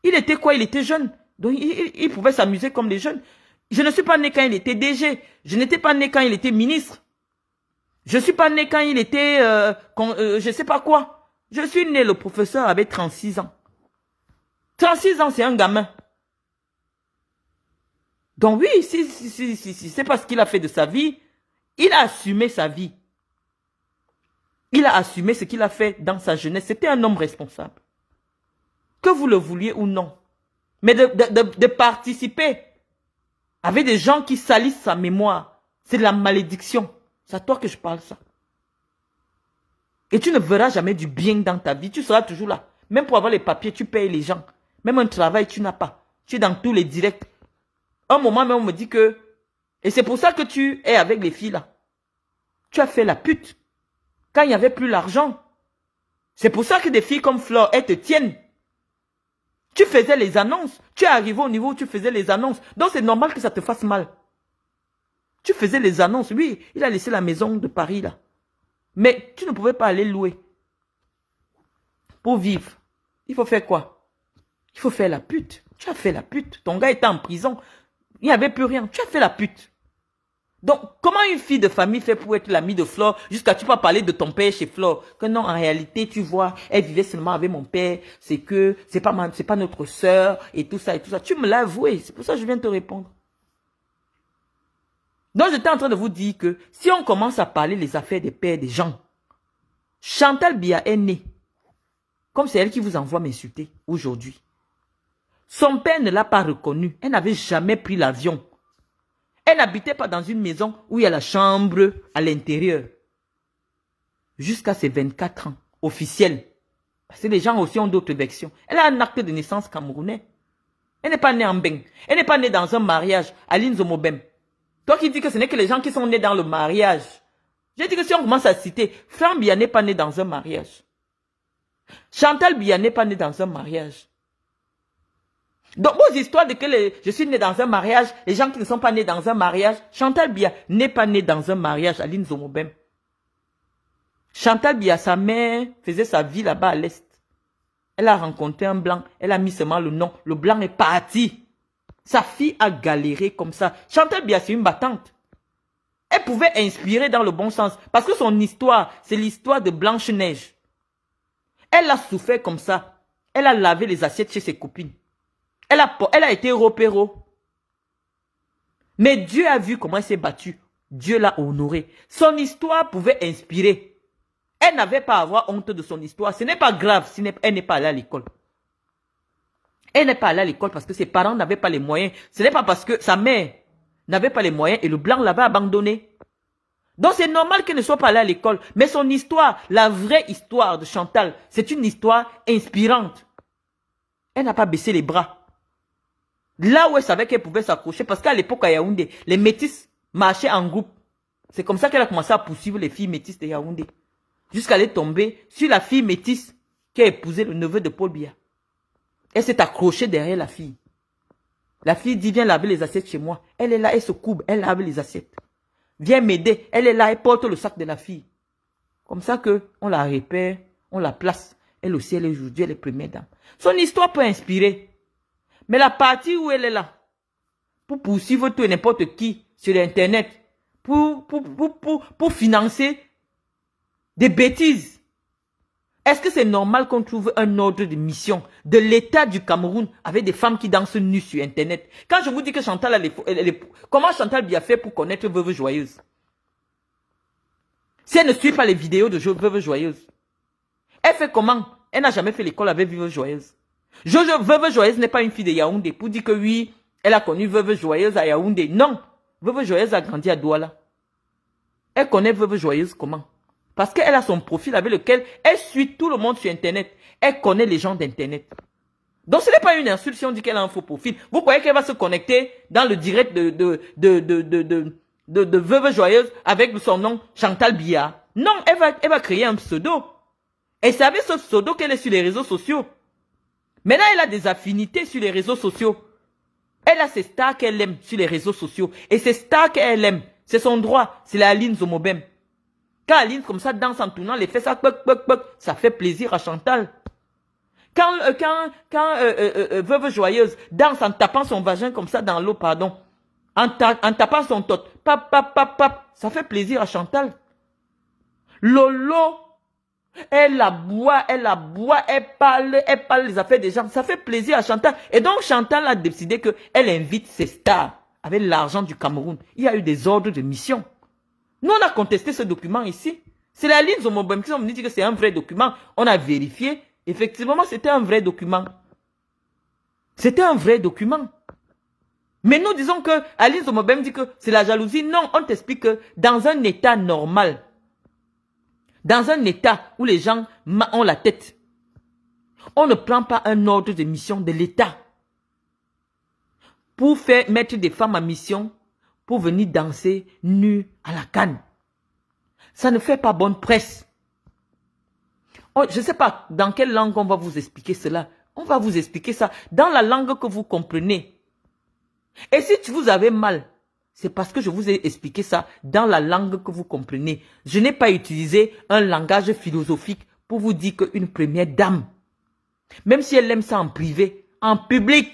Il était quoi? Il était jeune. Donc il pouvait s'amuser comme les jeunes. Je ne suis pas né quand il était DG. Je n'étais pas né quand il était ministre. Je ne suis pas né quand il était... je ne sais pas quoi. Je suis né, le professeur avait 36 ans. 36 ans, c'est un gamin. Donc oui, si c'est pas ce qu'il a fait de sa vie, il a assumé sa vie. Il a assumé ce qu'il a fait dans sa jeunesse. C'était un homme responsable. Que vous le vouliez ou non. Mais de participer avec des gens qui salissent sa mémoire, c'est de la malédiction. C'est à toi que je parle ça. Et tu ne verras jamais du bien dans ta vie. Tu seras toujours là. Même pour avoir les papiers, tu payes les gens. Même un travail, tu n'as pas. Tu es dans tous les directs. Un moment même, on me dit que... Et c'est pour ça que tu es avec les filles là. Tu as fait la pute. Quand il n'y avait plus l'argent. C'est pour ça que des filles comme Flore, elles te tiennent. Tu faisais les annonces. Tu es arrivé au niveau où tu faisais les annonces. Donc c'est normal que ça te fasse mal. Tu faisais les annonces. Oui, il a laissé la maison de Paris là. Mais tu ne pouvais pas aller louer. Pour vivre, il faut faire quoi? Il faut faire la pute. Tu as fait la pute. Ton gars était en prison. Il n'y avait plus rien. Tu as fait la pute. Donc, comment une fille de famille fait pour être l'amie de Flore jusqu'à tu peux parler de ton père chez Flore? Que non, en réalité, tu vois, elle vivait seulement avec mon père. C'est que c'est pas notre sœur et tout ça et tout ça. Tu me l'as avoué. C'est pour ça que je viens te répondre. Donc, j'étais en train de vous dire que si on commence à parler les affaires des pères des gens, Chantal Biya est née. Comme c'est elle qui vous envoie m'insulter aujourd'hui. Son père ne l'a pas reconnue. Elle n'avait jamais pris l'avion. Elle n'habitait pas dans une maison où il y a la chambre à l'intérieur. Jusqu'à ses 24 ans, officiels. Parce que les gens aussi ont d'autres versions. Elle a un acte de naissance camerounais. Elle n'est pas née en Beng. Elle n'est pas née dans un mariage à Zomobem. Toi qui dis que ce n'est que les gens qui sont nés dans le mariage. J'ai dit que si on commence à citer, Fran Biya n'est pas née dans un mariage. Chantal Biya n'est pas née dans un mariage. Donc, vos histoires de que je suis née dans un mariage, les gens qui ne sont pas nés dans un mariage, Chantal Biya n'est pas née dans un mariage à Zomobem. Chantal Biya, sa mère faisait sa vie là-bas à l'Est. Elle a rencontré un blanc, elle a mis seulement le nom, le blanc est parti. Sa fille a galéré comme ça. Chantal Biya, c'est une battante. Elle pouvait inspirer dans le bon sens. Parce que son histoire, c'est l'histoire de Blanche-Neige. Elle a souffert comme ça. Elle a lavé les assiettes chez ses copines. Elle a été repéro. Mais Dieu a vu comment elle s'est battue. Dieu l'a honorée. Son histoire pouvait inspirer. Elle n'avait pas à avoir honte de son histoire. Ce n'est pas grave si elle n'est pas allée à l'école. Elle n'est pas allée à l'école parce que ses parents n'avaient pas les moyens. Ce n'est pas parce que sa mère n'avait pas les moyens et le blanc l'avait abandonnée. Donc c'est normal qu'elle ne soit pas allée à l'école. Mais son histoire, la vraie histoire de Chantal, c'est une histoire inspirante. Elle n'a pas baissé les bras. Là où elle savait qu'elle pouvait s'accrocher, parce qu'à l'époque à Yaoundé, les métis marchaient en groupe. C'est comme ça qu'elle a commencé à poursuivre les filles métisses de Yaoundé. Jusqu'à aller tomber sur la fille métisse qui a épousé le neveu de Paul Biya. Elle s'est accrochée derrière la fille. La fille dit, viens laver les assiettes chez moi. Elle est là, elle se courbe, elle lave les assiettes. Viens m'aider, elle est là, elle porte le sac de la fille. Comme ça qu'on la repère, on la place. Elle aussi, elle est aujourd'hui, elle est première dame. Son histoire peut inspirer. Mais la partie où elle est là, pour poursuivre tout et n'importe qui sur Internet, pour financer des bêtises. Est-ce que c'est normal qu'on trouve un ordre de mission de l'État du Cameroun avec des femmes qui dansent nues sur Internet? Quand je vous dis que Chantal, comment Chantal Biya fait pour connaître Veuve Joyeuse? Si elle ne suit pas les vidéos de Veuve Joyeuse, elle fait comment? Elle n'a jamais fait l'école avec Veuve Joyeuse. Veuve Joyeuse n'est pas une fille de Yaoundé pour dire que oui, elle a connu Veuve Joyeuse à Yaoundé. Non, Veuve Joyeuse a grandi à Douala. Elle connaît Veuve Joyeuse comment? Parce qu'elle a son profil avec lequel elle suit tout le monde sur Internet. Elle connaît les gens d'Internet. Donc ce n'est pas une insulte si on dit qu'elle a un faux profil. Vous croyez qu'elle va se connecter dans le direct de Veuve Joyeuse avec son nom Chantal Biya? Non, elle va créer un pseudo. Et c'est avec ce pseudo qu'elle est sur les réseaux sociaux. Maintenant, elle a des affinités sur les réseaux sociaux. Elle a ses stars qu'elle aime sur les réseaux sociaux. Et ces stars qu'elle aime, c'est son droit. C'est la Aline Zomobem. Quand Aline, comme ça, danse en tournant les fesses, ça fait plaisir à Chantal. Quand Veuve Joyeuse danse en tapant son vagin comme ça dans l'eau, pardon, en tapant son tot, ça fait plaisir à Chantal. Lolo, elle la boit, elle parle les affaires des gens, ça fait plaisir à Chantal. Et donc Chantal a décidé qu'elle invite ses stars avec l'argent du Cameroun. Il y a eu des ordres de mission. Nous, on a contesté ce document ici. C'est la ligne Zomobem qui nous dit que c'est un vrai document. On a vérifié. Effectivement, c'était un vrai document. C'était un vrai document. Mais nous disons que Aline Zomobem dit que c'est la jalousie. Non, on t'explique que dans un état normal, dans un état où les gens ont la tête, on ne prend pas un ordre de mission de l'État pour faire mettre des femmes en mission pour venir danser nues à la canne. Ça ne fait pas bonne presse. Je ne sais pas dans quelle langue on va vous expliquer cela. On va vous expliquer ça dans la langue que vous comprenez. Et si vous avez mal, c'est parce que je vous ai expliqué ça dans la langue que vous comprenez. Je n'ai pas utilisé un langage philosophique pour vous dire qu'une première dame, même si elle aime ça en privé, en public,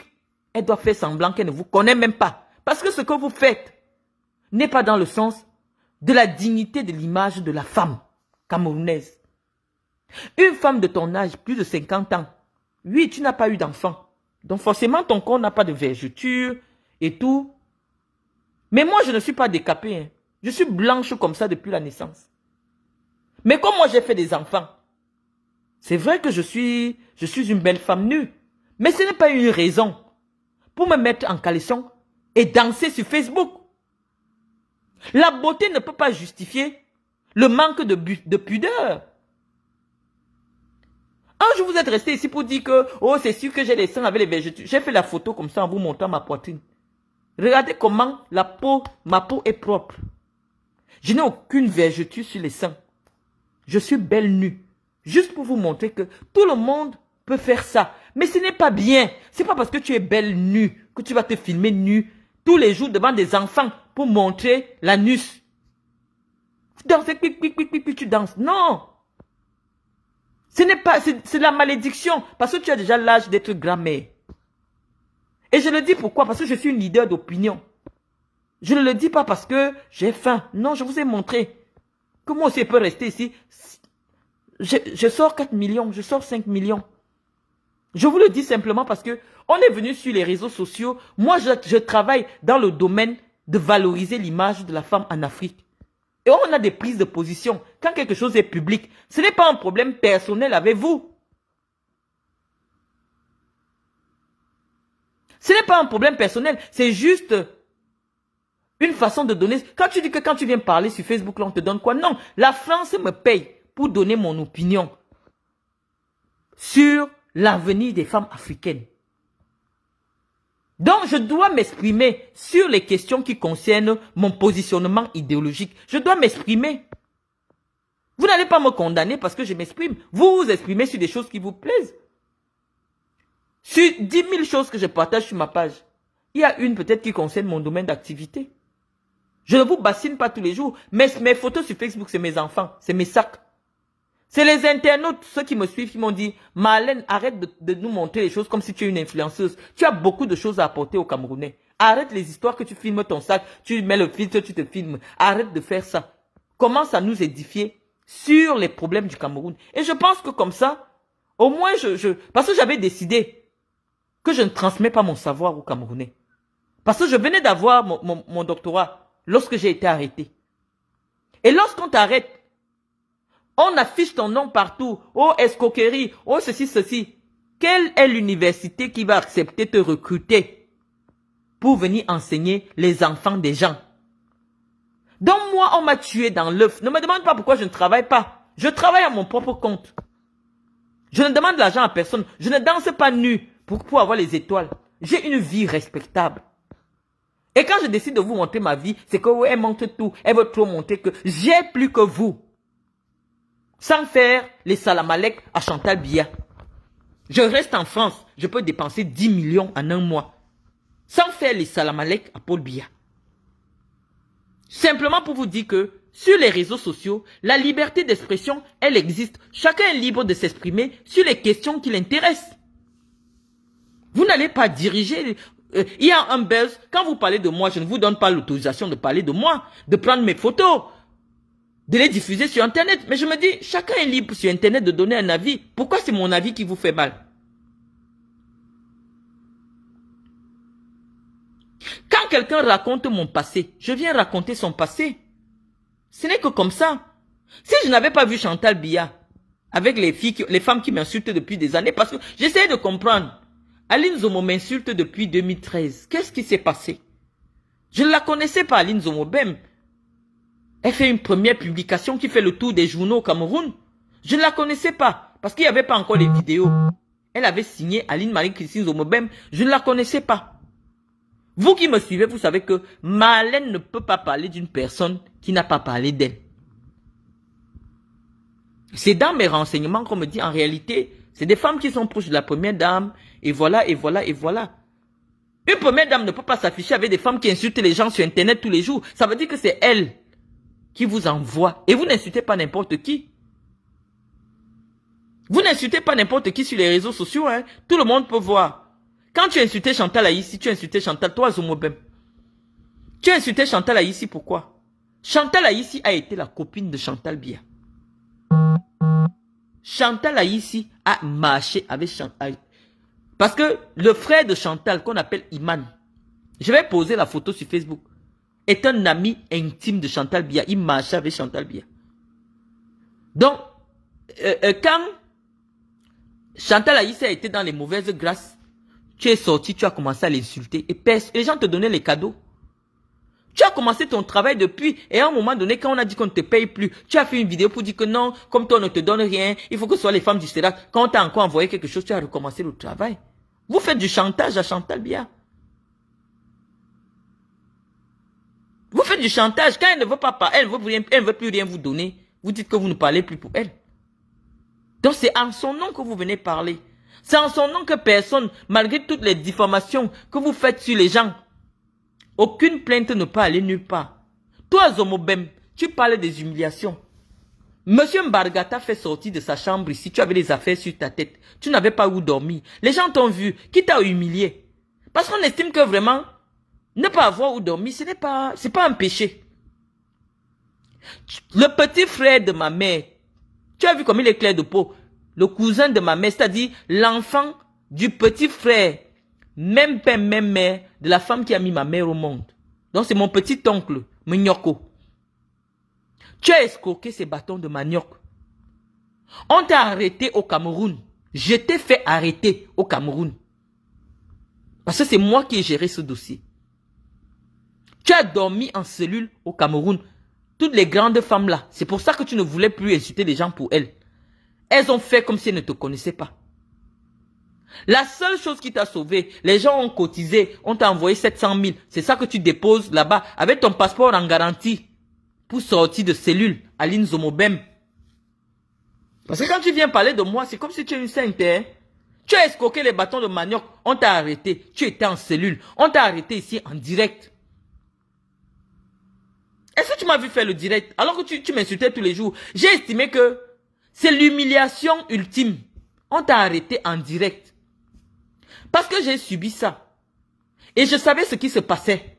elle doit faire semblant qu'elle ne vous connaît même pas. Parce que ce que vous faites n'est pas dans le sens de la dignité de l'image de la femme camerounaise. Une femme de ton âge, plus de 50 ans, oui, tu n'as pas eu d'enfant. Donc forcément, ton corps n'a pas de vergeture et tout. Mais moi, je ne suis pas décapée. Hein. Je suis blanche comme ça depuis la naissance. Mais comme moi, j'ai fait des enfants, c'est vrai que je suis une belle femme nue. Mais ce n'est pas une raison pour me mettre en caleçon et danser sur Facebook. La beauté ne peut pas justifier le manque de pudeur. Un jour, vous êtes resté ici pour dire que oh, c'est sûr que j'ai les seins avec les vergetures. J'ai fait la photo comme ça en vous montrant ma poitrine. Regardez comment ma peau est propre. Je n'ai aucune vergeture sur les seins. Je suis belle nue. Juste pour vous montrer que tout le monde peut faire ça. Mais ce n'est pas bien. Ce n'est pas parce que tu es belle nue que tu vas te filmer nue tous les jours devant des enfants pour montrer l'anus. Tu danses, tu danses. Non. Ce n'est pas, c'est la malédiction. Parce que tu as déjà l'âge d'être grand-mère. Et je le dis pourquoi? Parce que je suis une leader d'opinion. Je ne le dis pas parce que j'ai faim. Non, je vous ai montré que moi aussi je peux rester ici. Je sors 4 millions, je sors 5 millions. Je vous le dis simplement parce que on est venu sur les réseaux sociaux. Moi, je travaille dans le domaine de valoriser l'image de la femme en Afrique. Et on a des prises de position. Quand quelque chose est public, ce n'est pas un problème personnel avec vous. Ce n'est pas un problème personnel, c'est juste une façon de donner. Quand tu dis que quand tu viens parler sur Facebook, là, on te donne quoi? Non, la France me paye pour donner mon opinion sur l'avenir des femmes africaines. Donc, je dois m'exprimer sur les questions qui concernent mon positionnement idéologique. Je dois m'exprimer. Vous n'allez pas me condamner parce que je m'exprime. Vous vous exprimez sur des choses qui vous plaisent. Sur 10 000 choses que je partage sur ma page, il y a une peut-être qui concerne mon domaine d'activité. Je ne vous bassine pas tous les jours, mais mes photos sur Facebook, c'est mes enfants, c'est mes sacs. C'est les internautes, ceux qui me suivent, qui m'ont dit, Marlène, arrête de nous montrer les choses comme si tu es une influenceuse. Tu as beaucoup de choses à apporter aux Camerounais. Arrête les histoires que tu filmes ton sac, tu mets le filtre, tu te filmes. Arrête de faire ça. Commence à nous édifier sur les problèmes du Cameroun. Et je pense que comme ça, au moins, parce que j'avais décidé que je ne transmets pas mon savoir aux Camerounais. Parce que je venais d'avoir mon doctorat lorsque j'ai été arrêté. Et lorsqu'on t'arrête, on affiche ton nom partout. Oh, escroquerie. Oh, ceci, ceci. Quelle est l'université qui va accepter de te recruter pour venir enseigner les enfants des gens? Donc moi, on m'a tué dans l'œuf. Ne me demande pas pourquoi je ne travaille pas. Je travaille à mon propre compte. Je ne demande l'argent à personne. Je ne danse pas nu pour avoir les étoiles. J'ai une vie respectable. Et quand je décide de vous montrer ma vie, c'est que elle montre tout. Elle veut trop montrer que j'ai plus que vous. Sans faire les salamalek à Chantal Biya. Je reste en France, je peux dépenser 10 millions en un mois. Sans faire les salamalek à Paul Biya. Simplement pour vous dire que sur les réseaux sociaux, la liberté d'expression, elle existe. Chacun est libre de s'exprimer sur les questions qui l'intéressent. Vous n'allez pas diriger. Il y a un buzz. Quand vous parlez de moi, je ne vous donne pas l'autorisation de parler de moi, de prendre mes photos, de les diffuser sur Internet. Mais je me dis, chacun est libre sur Internet de donner un avis. Pourquoi c'est mon avis qui vous fait mal? Quand quelqu'un raconte mon passé, je viens raconter son passé. Ce n'est que comme ça. Si je n'avais pas vu Chantal Biya avec les femmes qui m'insultent depuis des années, parce que j'essaie de comprendre. Aline Zomo m'insulte depuis 2013. Qu'est-ce qui s'est passé? Je ne la connaissais pas, Aline Zomo Bem. Elle fait une première publication qui fait le tour des journaux au Cameroun. Je ne la connaissais pas, parce qu'il n'y avait pas encore les vidéos. Elle avait signé Aline Marie-Christine Zomobem. Je ne la connaissais pas. Vous qui me suivez, vous savez que Marlène ne peut pas parler d'une personne qui n'a pas parlé d'elle. C'est dans mes renseignements qu'on me dit en réalité, c'est des femmes qui sont proches de la première dame, et voilà, et voilà, et voilà. Une première dame ne peut pas s'afficher avec des femmes qui insultent les gens sur Internet tous les jours. Ça veut dire que c'est elle qui vous envoie. Et vous n'insultez pas n'importe qui. Vous n'insultez pas n'importe qui sur les réseaux sociaux. Hein. Tout le monde peut voir. Quand tu as insulté Chantal Aïssi, tu as insulté Chantal, toi Zomobem. Tu as insulté Chantal Aïssi, pourquoi? Chantal Aïssi a été la copine de Chantal Biya. Chantal Aïssi a marché avec Chantal. Parce que le frère de Chantal, qu'on appelle Iman, je vais poser la photo sur Facebook, est un ami intime de Chantal Biya. Il marchait avec Chantal Biya. Donc, quand Chantal Aïssi a été dans les mauvaises grâces, tu es sorti, tu as commencé à l'insulter. Et les gens te donnaient les cadeaux. Tu as commencé ton travail depuis. Et à un moment donné, quand on a dit qu'on ne te paye plus, tu as fait une vidéo pour dire que non, comme toi on ne te donne rien, il faut que ce soit les femmes du CERAC. Quand on t'a encore envoyé quelque chose, tu as recommencé le travail. Vous faites du chantage à Chantal Biya. Vous faites du chantage. Quand elle ne veut pas parler, elle ne veut plus rien vous donner. Vous dites que vous ne parlez plus pour elle. Donc c'est en son nom que vous venez parler. C'est en son nom que personne, malgré toutes les diffamations que vous faites sur les gens, aucune plainte ne peut aller nulle part. Toi, Zomobem, tu parles des humiliations. Monsieur Mbargata fait sortir de sa chambre ici, tu avais les affaires sur ta tête. Tu n'avais pas où dormir. Les gens t'ont vu. Qui t'a humilié? Parce qu'on estime que vraiment, ne pas avoir où dormir, c'est pas un péché. Le petit frère de ma mère, tu as vu comme il est clair de peau. Le cousin de ma mère, c'est-à-dire l'enfant du petit frère, même père, même mère, de la femme qui a mis ma mère au monde. Donc c'est mon petit oncle, Mnyoko. Tu as escroqué ces bâtons de manioc. On t'a arrêté au Cameroun. Je t'ai fait arrêter au Cameroun. Parce que c'est moi qui ai géré ce dossier. Tu as dormi en cellule au Cameroun. Toutes les grandes femmes là, c'est pour ça que tu ne voulais plus insulter les gens pour elles. Elles ont fait comme si elles ne te connaissaient pas. La seule chose qui t'a sauvé, les gens ont cotisé, on t'a envoyé 700 000. C'est ça que tu déposes là-bas avec ton passeport en garantie pour sortir de cellule, Aline Zomobem. Parce que quand tu viens parler de moi, c'est comme si tu es une sainte. Hein? Tu as escroqué les bâtons de manioc, on t'a arrêté. Tu étais en cellule, on t'a arrêté ici en direct. Est-ce que tu m'as vu faire le direct alors que tu m'insultais tous les jours? J'ai estimé que C'est l'humiliation ultime. On t'a arrêté en direct. Parce que j'ai subi ça. Et je savais ce qui se passait.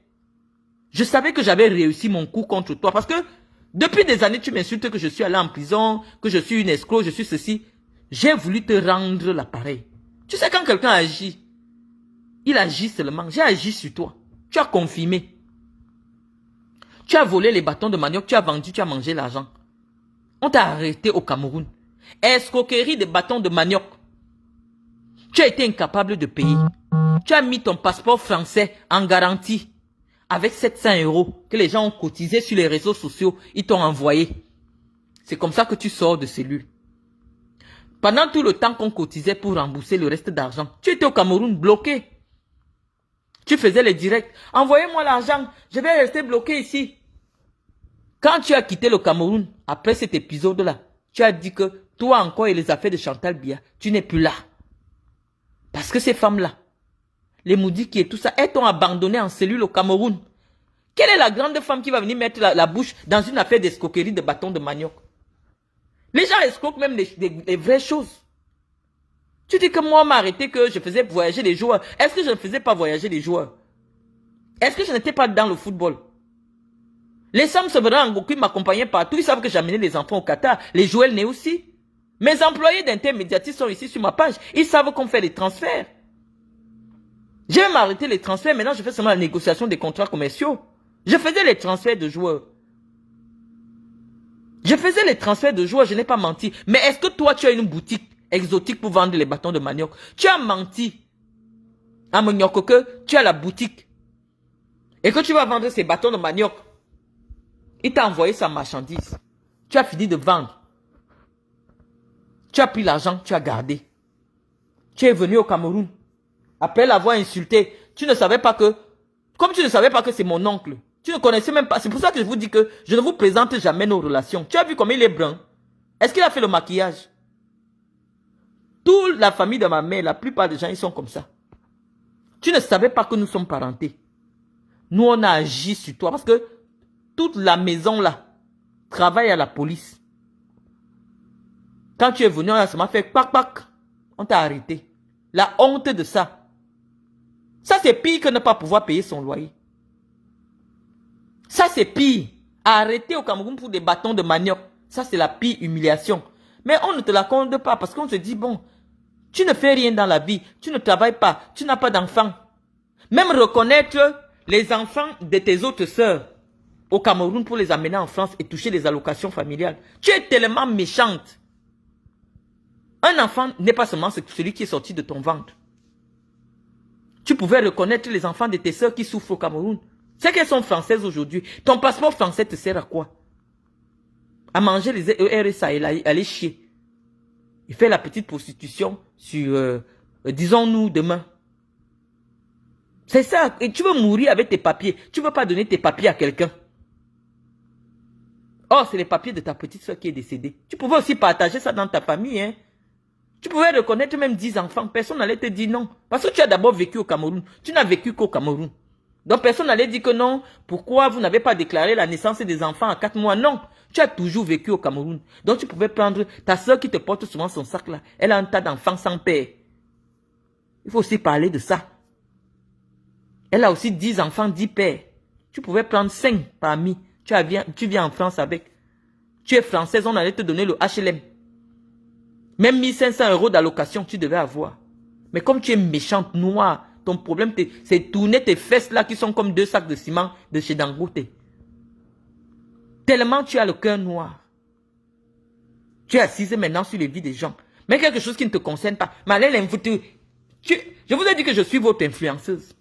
Je savais que j'avais réussi mon coup contre toi. Parce que depuis des années, tu m'insultes que je suis allé en prison, que je suis une escroc, je suis ceci. J'ai voulu te rendre l'appareil. Tu sais, quand quelqu'un agit, il agit seulement. J'ai agi sur toi. Tu as confirmé. Tu as volé les bâtons de manioc, tu as vendu, tu as mangé l'argent. On t'a arrêté au Cameroun. Escroquerie de bâtons de manioc. Tu as été incapable de payer. Tu as mis ton passeport français en garantie avec 700 € que les gens ont cotisé sur les réseaux sociaux. Ils t'ont envoyé. C'est comme ça que tu sors de cellule. Pendant tout le temps qu'on cotisait pour rembourser le reste d'argent, tu étais au Cameroun bloqué. Tu faisais les directs. Envoyez-moi l'argent. Je vais rester bloqué ici. Quand tu as quitté le Cameroun, après cet épisode-là, tu as dit que toi encore et les affaires de Chantal Biya, tu n'es plus là. Parce que ces femmes-là, les Moudiki et tout ça, elles t'ont abandonné en cellule au Cameroun. Quelle est la grande femme qui va venir mettre la bouche dans une affaire d'escroquerie de bâtons de manioc? Les gens escroquent même les vraies choses. Tu dis que moi, on m'a arrêté que je faisais voyager les joueurs. Est-ce que je ne faisais pas voyager les joueurs? Est-ce que je n'étais pas dans le football? Les Sam Severin qui m'accompagnaient partout, ils savent que j'amenais les enfants au Qatar. Les Joël Né aussi. Mes employés d'intermédiatistes sont ici sur ma page. Ils savent qu'on fait les transferts. Je vais m'arrêter les transferts. Maintenant, je fais seulement la négociation des contrats commerciaux. Je faisais les transferts de joueurs. Je faisais les transferts de joueurs, je n'ai pas menti. Mais est-ce que toi, tu as une boutique exotique pour vendre les bâtons de manioc? Tu as menti à Manioc que tu as la boutique. Et que tu vas vendre ces bâtons de manioc. Il t'a envoyé sa marchandise. Tu as fini de vendre. Tu as pris l'argent, tu as gardé. Tu es venu au Cameroun. Après l'avoir insulté, tu ne savais pas que... Comme tu ne savais pas que c'est mon oncle, tu ne connaissais même pas. C'est pour ça que je vous dis que je ne vous présente jamais nos relations. Tu as vu comment il est brun? Est-ce qu'il a fait le maquillage? Toute la famille de ma mère, la plupart des gens, ils sont comme ça. Tu ne savais pas que nous sommes parentés. Nous, on a agi sur toi parce que toute la maison là travaille à la police. Quand tu es venu, on a seulement fait pac pac. On t'a arrêté. La honte de ça. Ça, c'est pire que ne pas pouvoir payer son loyer. Ça, c'est pire. Arrêter au Cameroun pour des bâtons de manioc. Ça, c'est la pire humiliation. Mais on ne te l'accorde pas parce qu'on se dit, bon, tu ne fais rien dans la vie. Tu ne travailles pas. Tu n'as pas d'enfants. Même reconnaître les enfants de tes autres sœurs au Cameroun pour les amener en France et toucher les allocations familiales. Tu es tellement méchante. Un enfant n'est pas seulement celui qui est sorti de ton ventre. Tu pouvais reconnaître les enfants de tes sœurs qui souffrent au Cameroun. C'est qu'elles sont françaises aujourd'hui. Ton passeport français te sert à quoi? À manger les RSA et aller chier. Il fait la petite prostitution sur, disons-nous, demain. C'est ça. Et tu veux mourir avec tes papiers. Tu ne veux pas donner tes papiers à quelqu'un. Oh, c'est les papiers de ta petite soeur qui est décédée. Tu pouvais aussi partager ça dans ta famille, hein. Tu pouvais reconnaître même 10 enfants. Personne n'allait te dire non. Parce que tu as d'abord vécu au Cameroun. Tu n'as vécu qu'au Cameroun. Donc personne n'allait dire que non. Pourquoi vous n'avez pas déclaré la naissance des enfants à 4 mois? Non. Tu as toujours vécu au Cameroun. Donc tu pouvais prendre ta soeur qui te porte souvent son sac là. Elle a un tas d'enfants sans père. Il faut aussi parler de ça. Elle a aussi 10 enfants, 10 pères. Tu pouvais prendre 5 parmi. Tu viens en France avec. Tu es française, on allait te donner le HLM. Même 1500 € d'allocation, tu devais avoir. Mais comme tu es méchante, noire, ton problème, c'est tourner tes fesses là qui sont comme 2 sacs de ciment de chez Dangote. Tellement tu as le cœur noir. Tu es assise maintenant sur les vies des gens. Mais quelque chose qui ne te concerne pas. Malène, je vous ai dit que je suis votre influenceuse.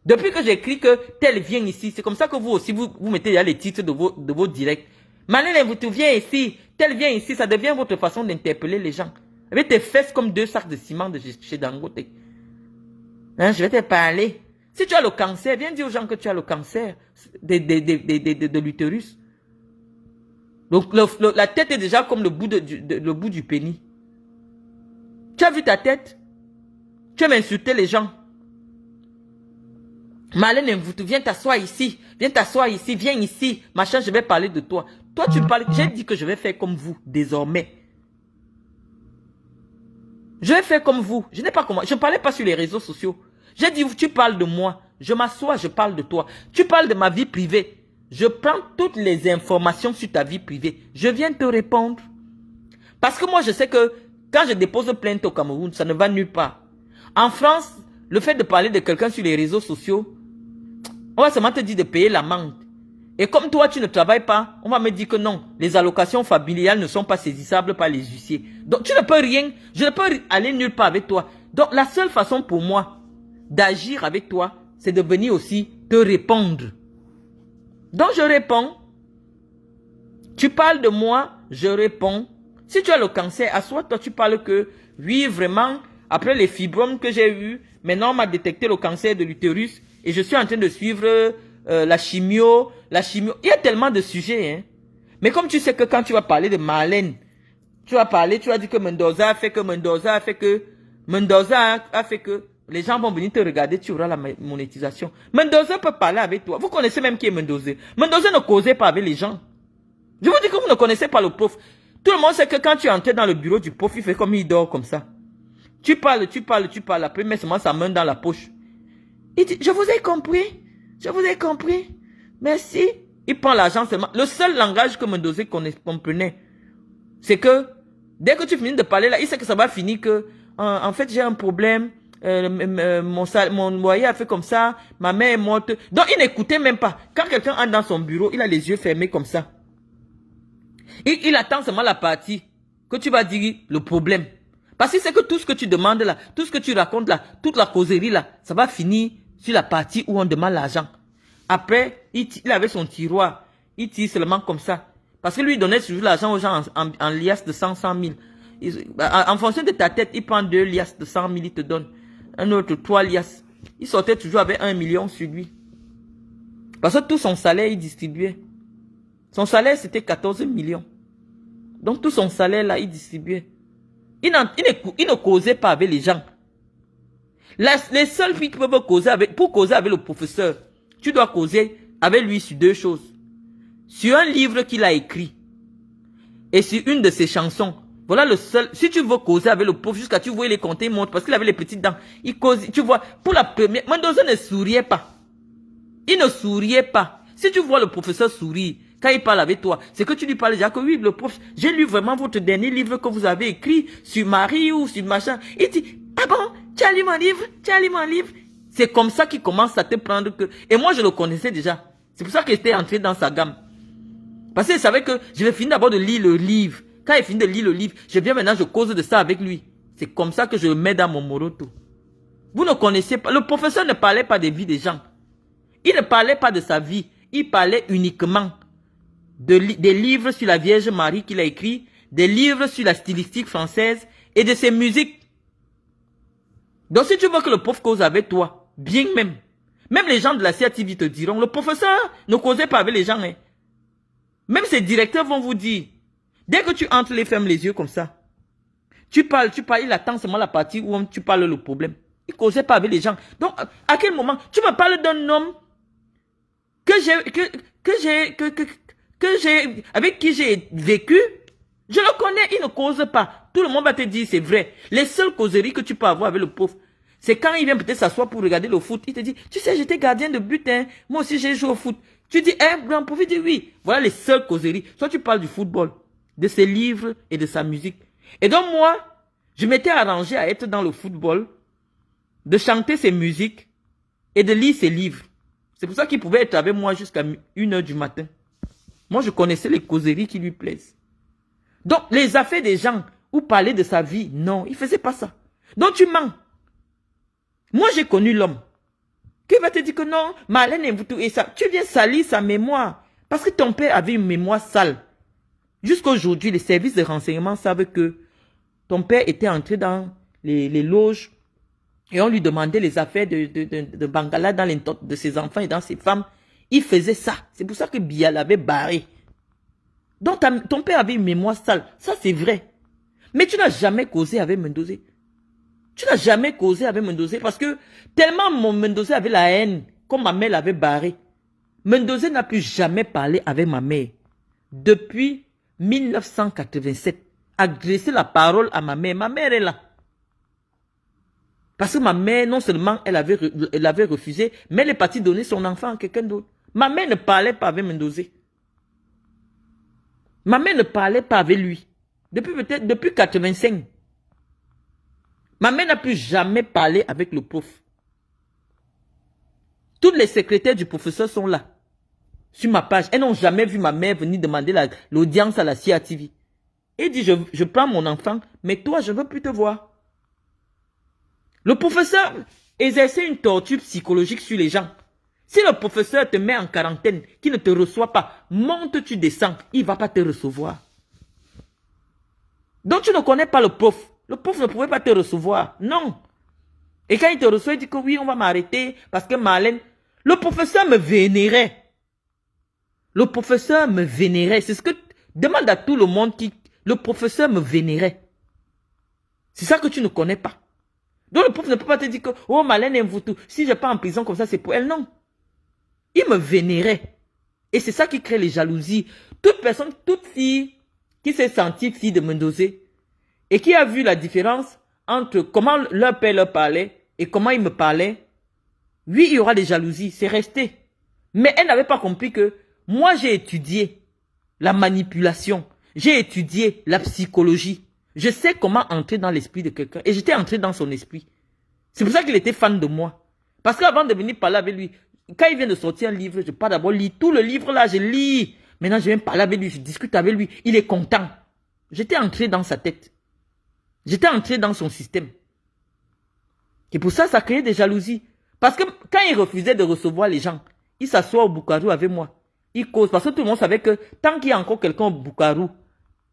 Depuis que j'écris que tel vient ici, c'est comme ça que vous aussi, vous mettez là les titres de vos directs. Malène, vous viens ici, tel vient ici, ça devient votre façon d'interpeller les gens. Avec tes fesses comme 2 sacs de ciment de chez Dangote. Hein, je vais te parler. Si tu as le cancer, viens dire aux gens que tu as le cancer de l'utérus. Donc la tête est déjà comme le bout du pénis. Tu as vu ta tête? Tu aimes insulter les gens. Malène, viens t'asseoir ici. Viens t'asseoir ici. Viens ici. Machin, je vais parler de toi. Toi, tu parles. J'ai dit que je vais faire comme vous, désormais. Je vais faire comme vous. Je n'ai pas comment. Je ne parlais pas sur les réseaux sociaux. J'ai dit, tu parles de moi. Je m'assois, je parle de toi. Tu parles de ma vie privée. Je prends toutes les informations sur ta vie privée. Je viens te répondre. Parce que moi, je sais que quand je dépose plainte au Cameroun, ça ne va nulle part. En France, le fait de parler de quelqu'un sur les réseaux sociaux, on va seulement te dire de payer l'amende. Et comme toi, tu ne travailles pas, on va me dire que non, les allocations familiales ne sont pas saisissables par les huissiers. Donc, tu ne peux rien, je ne peux aller nulle part avec toi. Donc, la seule façon pour moi d'agir avec toi, c'est de venir aussi te répondre. Donc, je réponds. Tu parles de moi, je réponds. Si tu as le cancer, assois-toi, tu parles que, oui, vraiment, après les fibromes que j'ai eus, maintenant on m'a détecté le cancer de l'utérus et je suis en train de suivre la chimio. Il y a tellement de sujets. Hein. Mais comme tu sais que quand tu vas parler de Marlène, tu vas dire que Mendoza a fait que, Mendoza a fait que, les gens vont venir te regarder, tu auras la monétisation. Mendoza peut parler avec toi. Vous connaissez même qui est Mendoza. Mendoza ne causait pas avec les gens. Je vous dis que vous ne connaissez pas le prof. Tout le monde sait que quand tu entres dans le bureau du prof, il fait comme il dort comme ça. Tu parles. Après, met seulement sa main dans la poche. Il dit, je vous ai compris. Merci. Il prend l'argent seulement. Le seul langage que Mendoza comprenait, c'est que dès que tu finis de parler là, il sait que ça va finir que, en fait, j'ai un problème. Mon loyer a fait comme ça. Ma mère est morte. Donc, il n'écoutait même pas. Quand quelqu'un entre dans son bureau, il a les yeux fermés comme ça. Il attend seulement la partie que tu vas dire le problème. Parce que c'est que tout ce que tu demandes là, tout ce que tu racontes là, toute la causerie là, ça va finir sur la partie où on demande l'argent. Après, il avait son tiroir. Il tire seulement comme ça. Parce que lui, il donnait toujours l'argent aux gens en liasses de 100 000. En fonction de ta tête, il prend 2 liasses de 100 000, il te donne. Un autre, 3 liasses. Il sortait toujours avec 1 million sur lui. Parce que tout son salaire, il distribuait. Son salaire, c'était 14 millions. Donc, tout son salaire, là, il distribuait. Il ne causait pas avec les gens. Les seuls qui peuvent causer avec, pour causer avec le professeur, tu dois causer avec lui sur 2 choses. Sur un livre qu'il a écrit et sur une de ses chansons. Voilà le seul. Si tu veux causer avec le prof, jusqu'à tu vois les compter, il monte parce qu'il avait les petites dents. Il cause, tu vois, pour la première, Mendoza ne souriait pas. Il ne souriait pas. Si tu vois le professeur sourire, quand il parle avec toi, c'est que tu lui parles déjà que oui, le prof, j'ai lu vraiment votre dernier livre que vous avez écrit sur Marie ou sur machin. Il dit, ah bon, tu as lu mon livre? C'est comme ça qu'il commence à te prendre que... Et moi, je le connaissais déjà. C'est pour ça qu'il était entré dans sa gamme. Parce qu'il savait que je vais finir d'abord de lire le livre. Quand il finit de lire le livre, je viens maintenant, je cause de ça avec lui. C'est comme ça que je le mets dans mon moroto. Vous ne connaissez pas... Le professeur ne parlait pas des vies des gens. Il ne parlait pas de sa vie. Il parlait uniquement des livres sur la Vierge Marie qu'il a écrit, des livres sur la stylistique française et de ses musiques. Donc si tu veux que le prof cause avec toi, bien même les gens de la CATV te diront, le professeur ne causait pas avec les gens. Hein. Même ses directeurs vont vous dire, dès que tu entres les fermes les yeux comme ça, tu parles, il attend seulement la partie où tu parles le problème. Il ne causait pas avec les gens. Donc, à quel moment, tu me parles d'un homme avec qui j'ai vécu, je le connais, il ne cause pas. Tout le monde va te dire, c'est vrai. Les seules causeries que tu peux avoir avec le pauvre, c'est quand il vient peut-être s'asseoir pour regarder le foot. Il te dit, tu sais, j'étais gardien de but, hein. Moi aussi j'ai joué au foot. Tu dis, grand pauvre, il dit oui. Voilà les seules causeries. Soit tu parles du football, de ses livres et de sa musique. Et donc moi, je m'étais arrangé à être dans le football, de chanter ses musiques et de lire ses livres. C'est pour ça qu'il pouvait être avec moi jusqu'à 1h du matin. Moi, je connaissais les causeries qui lui plaisent. Donc, les affaires des gens, ou parler de sa vie, non, il ne faisait pas ça. Donc, tu mens. Moi, j'ai connu l'homme. Qui va te dire que non, Marlène et tout et ça. Tu viens salir sa mémoire. Parce que ton père avait une mémoire sale. Jusqu'à aujourd'hui, les services de renseignement savent que ton père était entré dans les loges et on lui demandait les affaires de Bangala dans les de ses enfants et dans ses femmes. Il faisait ça. C'est pour ça que Biya l'avait barré. Donc ton père avait une mémoire sale. Ça c'est vrai. Mais tu n'as jamais causé avec Mendoza. Tu n'as jamais causé avec Mendoza parce que tellement mon Mendoza avait la haine, comme ma mère l'avait barré. Mendoza n'a plus jamais parlé avec ma mère. Depuis 1987, adresser la parole à ma mère. Ma mère est là. Parce que ma mère, non seulement elle avait refusé, mais elle est partie donner son enfant à quelqu'un d'autre. Ma mère ne parlait pas avec Mendoza. Ma mère ne parlait pas avec lui. Depuis 85. Ma mère n'a plus jamais parlé avec le prof. Toutes les secrétaires du professeur sont là. Sur ma page. Elles n'ont jamais vu ma mère venir demander l'audience à la CIATV. Et dit, je prends mon enfant, mais toi, je ne veux plus te voir. Le professeur exerçait une torture psychologique sur les gens. Si le professeur te met en quarantaine, qui ne te reçoit pas, monte, tu descends, il ne va pas te recevoir. Donc tu ne connais pas le prof. Le prof ne pouvait pas te recevoir. Non. Et quand il te reçoit, il dit que oui, on va m'arrêter parce que Marlène... Le professeur me vénérait. Le professeur me vénérait. C'est ce que... Demande à tout le monde qui... Le professeur me vénérait. C'est ça que tu ne connais pas. Donc le prof ne peut pas te dire que, oh Marlène aime vous tout. Si je pars en prison comme ça, c'est pour elle. Non. Il me vénérait. Et c'est ça qui crée les jalousies. Toute personne, toute fille qui s'est sentie fille de Mendoza et qui a vu la différence entre comment leur père leur parlait et comment il me parlait, oui, il y aura des jalousies. C'est resté. Mais elle n'avait pas compris que moi, j'ai étudié la manipulation. J'ai étudié la psychologie. Je sais comment entrer dans l'esprit de quelqu'un. Et j'étais entré dans son esprit. C'est pour ça qu'il était fan de moi. Parce qu'avant de venir parler avec lui, quand il vient de sortir un livre, je pars d'abord lire tout le livre là, je lis. Maintenant, je viens parler avec lui, je discute avec lui. Il est content. J'étais entré dans sa tête. J'étais entré dans son système. Et pour ça, ça créait des jalousies. Parce que quand il refusait de recevoir les gens, il s'assoit au Bukaru avec moi. Il cause. Parce que tout le monde savait que tant qu'il y a encore quelqu'un au Bukaru,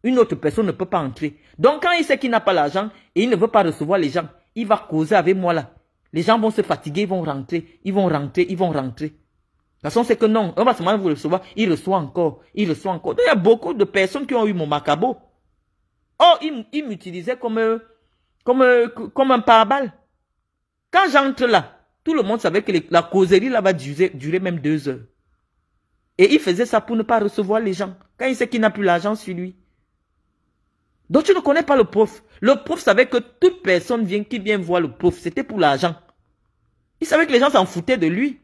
une autre personne ne peut pas entrer. Donc quand il sait qu'il n'a pas l'argent et il ne veut pas recevoir les gens, il va causer avec moi là. Les gens vont se fatiguer, ils vont rentrer, ils vont rentrer, ils vont rentrer. De toute façon, c'est que non, on va seulement vous recevoir, il reçoit encore, il reçoit encore. Donc, il y a beaucoup de personnes qui ont eu mon macabo. Oh, il m'utilisait comme un pare-balles. Quand j'entre là, tout le monde savait que la causerie là va durer même 2 heures. Et il faisait ça pour ne pas recevoir les gens. Quand il sait qu'il n'a plus l'argent sur lui. Donc tu ne connais pas le prof. Le prof savait que toute personne qui vient voir le prof, c'était pour l'argent. Il savait que les gens s'en foutaient de lui.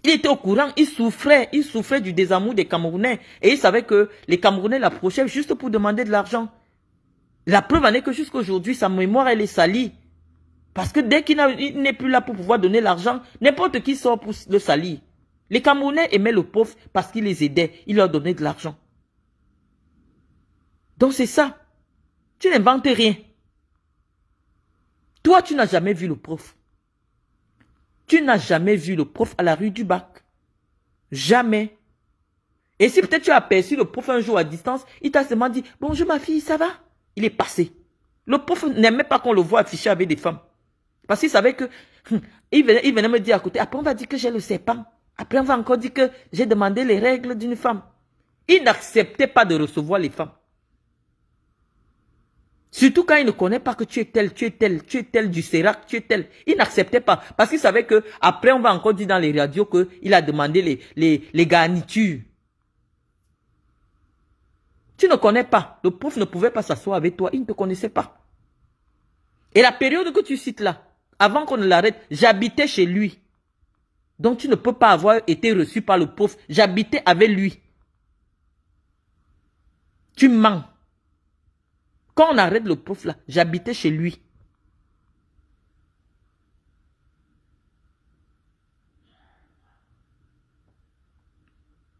Il était au courant, il souffrait du désamour des Camerounais. Et il savait que les Camerounais l'approchaient juste pour demander de l'argent. La preuve en est que jusqu'à aujourd'hui, sa mémoire, elle est salie. Parce que dès qu'il n'est plus là pour pouvoir donner l'argent, n'importe qui sort pour le salir. Les Camerounais aimaient le prof parce qu'il les aidait, il leur donnait de l'argent. Donc c'est ça. Tu n'inventes rien. Toi, tu n'as jamais vu le prof. Tu n'as jamais vu le prof à la rue du Bac. Jamais. Et si peut-être tu as aperçu le prof un jour à distance, il t'a seulement dit « Bonjour ma fille, ça va ?» Il est passé. Le prof n'aimait pas qu'on le voit affiché avec des femmes. Parce qu'il savait que... Il venait me dire à côté, après on va dire que j'ai le serpent. Après on va encore dire que j'ai demandé les règles d'une femme. Il n'acceptait pas de recevoir les femmes. Surtout quand il ne connaît pas que tu es tel du Sérac, tu es tel. Il n'acceptait pas. Parce qu'il savait que après on va encore dire dans les radios qu'il a demandé les garnitures. Tu ne connais pas. Le prof ne pouvait pas s'asseoir avec toi. Il ne te connaissait pas. Et la période que tu cites là, avant qu'on ne l'arrête, j'habitais chez lui. Donc tu ne peux pas avoir été reçu par le prof. J'habitais avec lui. Tu mens. Quand on arrête le prof là, j'habitais chez lui.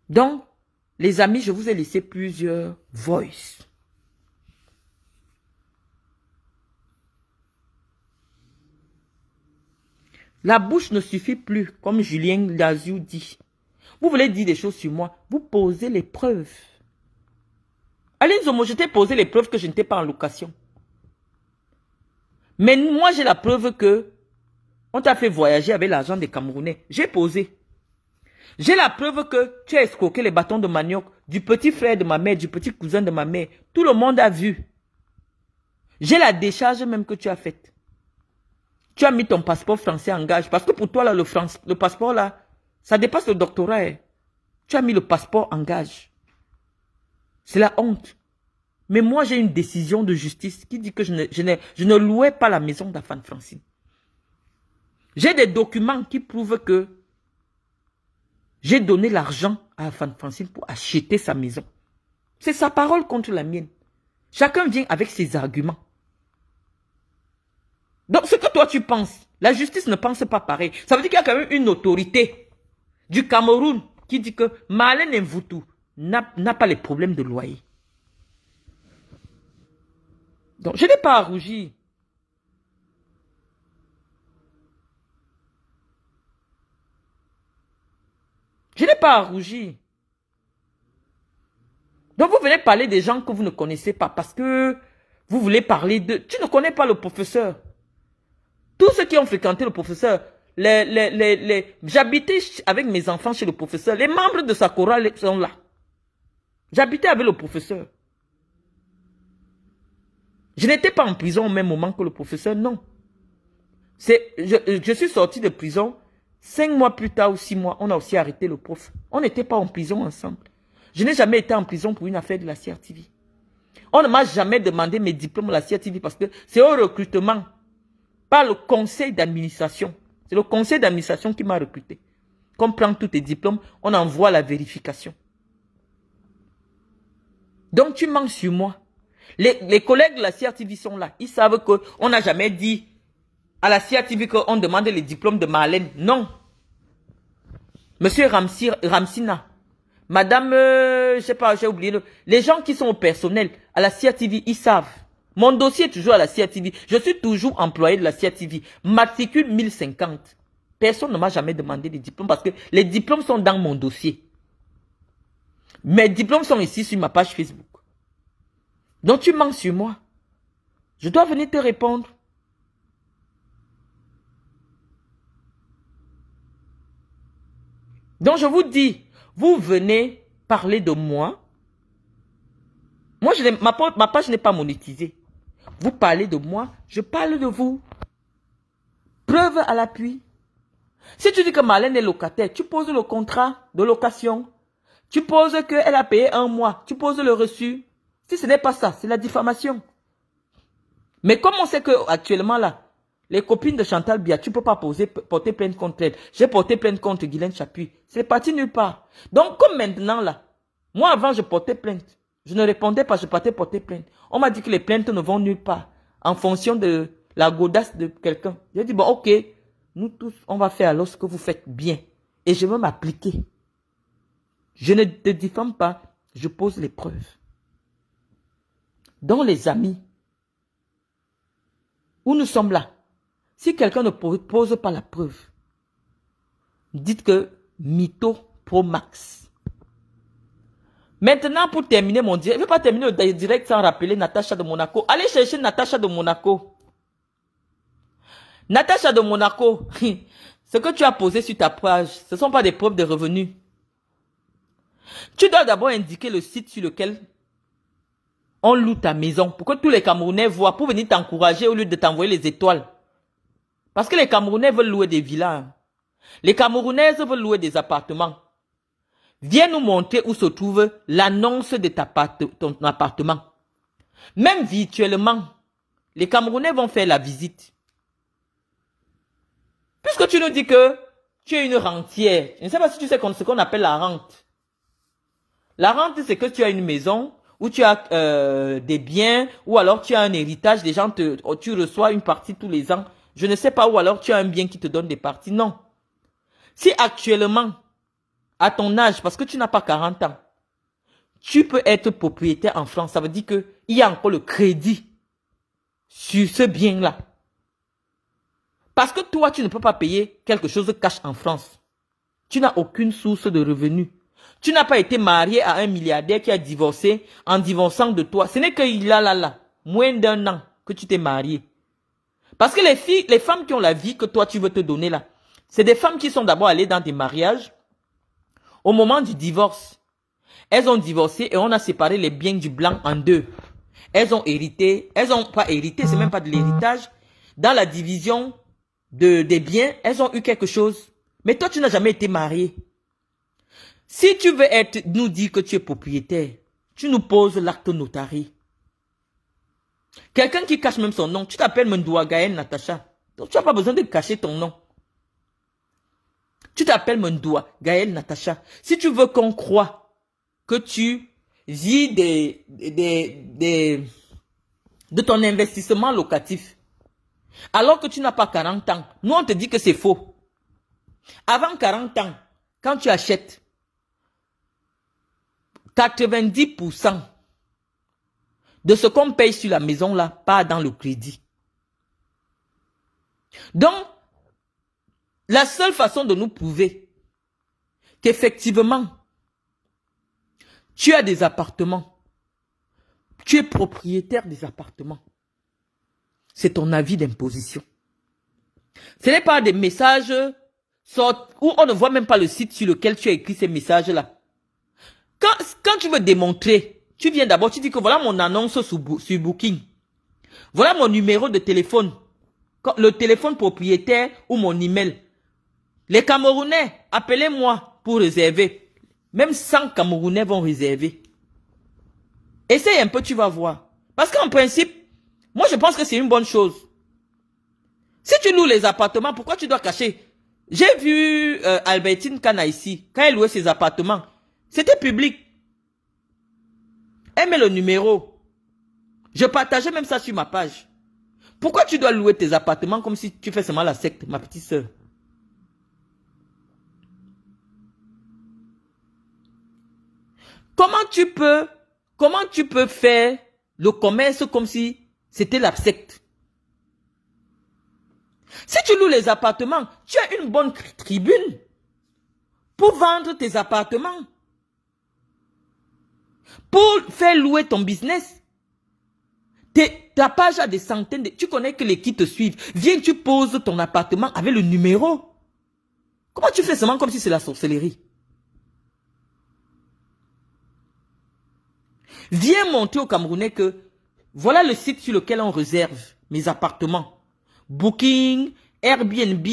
Donc, les amis, je vous ai laissé plusieurs voices. La bouche ne suffit plus, comme Julien Lazio dit. Vous voulez dire des choses sur moi, vous posez les preuves. Aline Zomo, je t'ai posé les preuves que je n'étais pas en location. Mais moi, j'ai la preuve que on t'a fait voyager avec l'argent des Camerounais. J'ai posé. J'ai la preuve que tu as escroqué les bâtons de manioc du petit frère de ma mère, du petit cousin de ma mère. Tout le monde a vu. J'ai la décharge même que tu as faite. Tu as mis ton passeport français en gage. Parce que pour toi, là, le passeport, là, ça dépasse le doctorat. Hein. Tu as mis le passeport en gage. C'est la honte. Mais moi, j'ai une décision de justice qui dit que je ne louais pas la maison d'Afan Francine. J'ai des documents qui prouvent que j'ai donné l'argent à Afan Francine pour acheter sa maison. C'est sa parole contre la mienne. Chacun vient avec ses arguments. Donc, ce que toi tu penses, la justice ne pense pas pareil. Ça veut dire qu'il y a quand même une autorité du Cameroun qui dit que Marlène Mvoutou n'a pas les problèmes de loyer. Donc, je n'ai pas à rougir. Je n'ai pas à rougir. Donc, vous venez parler des gens que vous ne connaissez pas parce que vous voulez parler de... Tu ne connais pas le professeur. Tous ceux qui ont fréquenté le professeur, j'habitais avec mes enfants chez le professeur. Les membres de sa chorale sont là. J'habitais avec le professeur. Je n'étais pas en prison au même moment que le professeur, non. Je suis sorti de prison, 5 mois plus tard ou 6 mois, on a aussi arrêté le prof. On n'était pas en prison ensemble. Je n'ai jamais été en prison pour une affaire de la CRTV. On ne m'a jamais demandé mes diplômes à la CRTV parce que c'est au recrutement par le conseil d'administration. C'est le conseil d'administration qui m'a recruté. Qu'on prend tous tes diplômes, on envoie la vérification. Donc tu mens sur moi. Les collègues de la CRTV sont là. Ils savent qu'on n'a jamais dit à la CRTV qu'on demande les diplômes de Marlène. Non. Monsieur Ramsina, madame, je sais pas, j'ai oublié. Les gens qui sont au personnel, à la CRTV, ils savent. Mon dossier est toujours à la CRTV. Je suis toujours employé de la CRTV. Matricule 1050. Personne ne m'a jamais demandé des diplômes parce que les diplômes sont dans mon dossier. Mes diplômes sont ici sur ma page Facebook. Donc tu mens sur moi. Je dois venir te répondre. Donc je vous dis, vous venez parler de moi. Moi, ma page n'est pas monétisée. Vous parlez de moi, je parle de vous. Preuve à l'appui. Si tu dis que Marlène est locataire, tu poses le contrat de location. Tu poses qu'elle a payé 1 mois. Tu poses le reçu. Si ce n'est pas ça, c'est la diffamation. Mais comme on sait qu'actuellement là, les copines de Chantal Biya, tu ne peux pas porter plainte contre elle. J'ai porté plainte contre Guylaine Chapuis. C'est parti nulle part. Donc comme maintenant là, moi avant je portais plainte. Je ne répondais pas, je partais porter plainte. On m'a dit que les plaintes ne vont nulle part. En fonction de la gaudasse de quelqu'un. J'ai dit bon ok, nous tous on va faire alors ce que vous faites bien. Et je veux m'appliquer. Je ne te diffame pas, je pose les preuves. Dans les amis, où nous sommes là, si quelqu'un ne pose pas la preuve, dites que mytho pro max. Maintenant, pour terminer mon direct, je ne vais pas terminer le direct sans rappeler Natacha de Monaco. Allez chercher Natacha de Monaco. Natacha de Monaco, ce que tu as posé sur ta page, ce ne sont pas des preuves de revenus. Tu dois d'abord indiquer le site sur lequel on loue ta maison pour que tous les Camerounais voient, pour venir t'encourager au lieu de t'envoyer les étoiles. Parce que les Camerounais veulent louer des villas. Les Camerounaises veulent louer des appartements. Viens nous montrer où se trouve l'annonce de ton appartement. Même virtuellement, les Camerounais vont faire la visite. Puisque tu nous dis que tu es une rentière. Je ne sais pas si tu sais ce qu'on appelle la rente. La rente, c'est que tu as une maison où tu as des biens, ou alors tu as un héritage, les gens tu reçois une partie tous les ans. Je ne sais pas, ou alors tu as un bien qui te donne des parties. Non. Si actuellement, à ton âge, parce que tu n'as pas 40 ans, tu peux être propriétaire en France, ça veut dire qu'il y a encore le crédit sur ce bien-là. Parce que toi, tu ne peux pas payer quelque chose de cash en France. Tu n'as aucune source de revenus. Tu n'as pas été marié à un milliardaire qui a divorcé en divorçant de toi. Ce n'est qu'il a là, moins d'1 an que tu t'es marié. Parce que les femmes qui ont la vie que toi tu veux te donner là, c'est des femmes qui sont d'abord allées dans des mariages. Au moment du divorce, elles ont divorcé et on a séparé les biens du blanc en 2. Elles ont hérité, elles n'ont pas hérité, c'est même pas de l'héritage. Dans la division des biens, elles ont eu quelque chose. Mais toi, tu n'as jamais été marié. Si tu veux nous dire que tu es propriétaire, tu nous poses l'acte notarié. Quelqu'un qui cache même son nom. Tu t'appelles Mendoua Gaël Natacha. Donc tu n'as pas besoin de cacher ton nom. Tu t'appelles Mendoua Gaël Natacha. Si tu veux qu'on croie que tu vis de ton investissement locatif, alors que tu n'as pas 40 ans, nous on te dit que c'est faux. Avant 40 ans, quand tu achètes, 90% de ce qu'on paye sur la maison là part dans le crédit. Donc, la seule façon de nous prouver qu'effectivement, tu as des appartements, tu es propriétaire des appartements, c'est ton avis d'imposition. Ce n'est pas des messages où on ne voit même pas le site sur lequel tu as écrit ces messages-là. Quand tu veux démontrer, tu viens d'abord, tu dis que voilà mon annonce sur Booking. Voilà mon numéro de téléphone. Le téléphone propriétaire ou mon email. Les Camerounais, appelez-moi pour réserver. Même 100 Camerounais vont réserver. Essaye un peu, tu vas voir. Parce qu'en principe, moi je pense que c'est une bonne chose. Si tu loues les appartements, pourquoi tu dois cacher? J'ai vu Albertine Kana ici, quand elle louait ses appartements. C'était public. Elle met le numéro. Je partageais même ça sur ma page. Pourquoi tu dois louer tes appartements comme si tu fais seulement la secte, ma petite sœur? Comment tu peux faire le commerce comme si c'était la secte? Si tu loues les appartements, tu as une bonne tribune pour vendre tes appartements. Pour faire louer ton business. Ta page a des centaines de... Tu connais que les qui te suivent. Viens, tu poses ton appartement avec le numéro. Comment tu fais seulement comme si c'est la sorcellerie? Viens montrer aux Camerounais que voilà le site sur lequel on réserve mes appartements. Booking, Airbnb,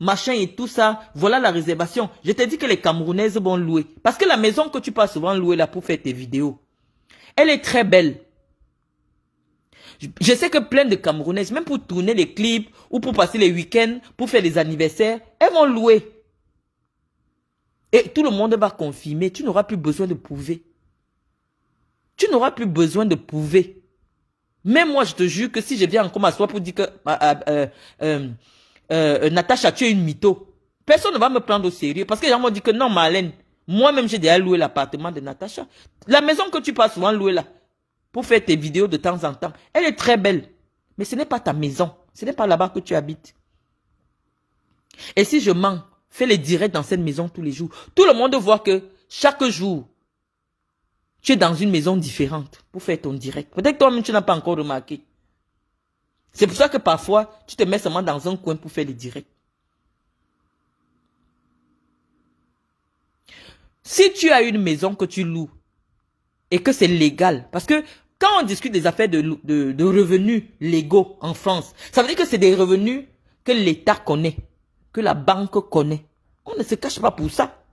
machin et tout ça. Voilà la réservation. Je t'ai dit que les Camerounaises vont louer. Parce que la maison que tu passes souvent louer là pour faire tes vidéos, elle est très belle. Je sais que plein de Camerounaises, même pour tourner les clips ou pour passer les week-ends, pour faire les anniversaires, elles vont louer. Et tout le monde va confirmer. Tu n'auras plus besoin de prouver. Tu n'auras plus besoin de prouver. Même moi, je te jure que si je viens encore m'asseoir pour dire que Natacha, tu es une mytho, personne ne va me prendre au sérieux. Parce que les gens m'ont dit que non, Marlène, moi-même, j'ai déjà loué l'appartement de Natacha. La maison que tu passes souvent louer là, pour faire tes vidéos de temps en temps, elle est très belle. Mais ce n'est pas ta maison. Ce n'est pas là-bas que tu habites. Et si je mens, fais les directs dans cette maison tous les jours. Tout le monde voit que chaque jour, tu es dans une maison différente pour faire ton direct. Peut-être que toi-même, tu n'as pas encore remarqué. C'est pour ça que parfois, tu te mets seulement dans un coin pour faire les directs. Si tu as une maison que tu loues et que c'est légal, parce que quand on discute des affaires de revenus légaux en France, ça veut dire que c'est des revenus que l'État connaît, que la banque connaît. On ne se cache pas pour ça.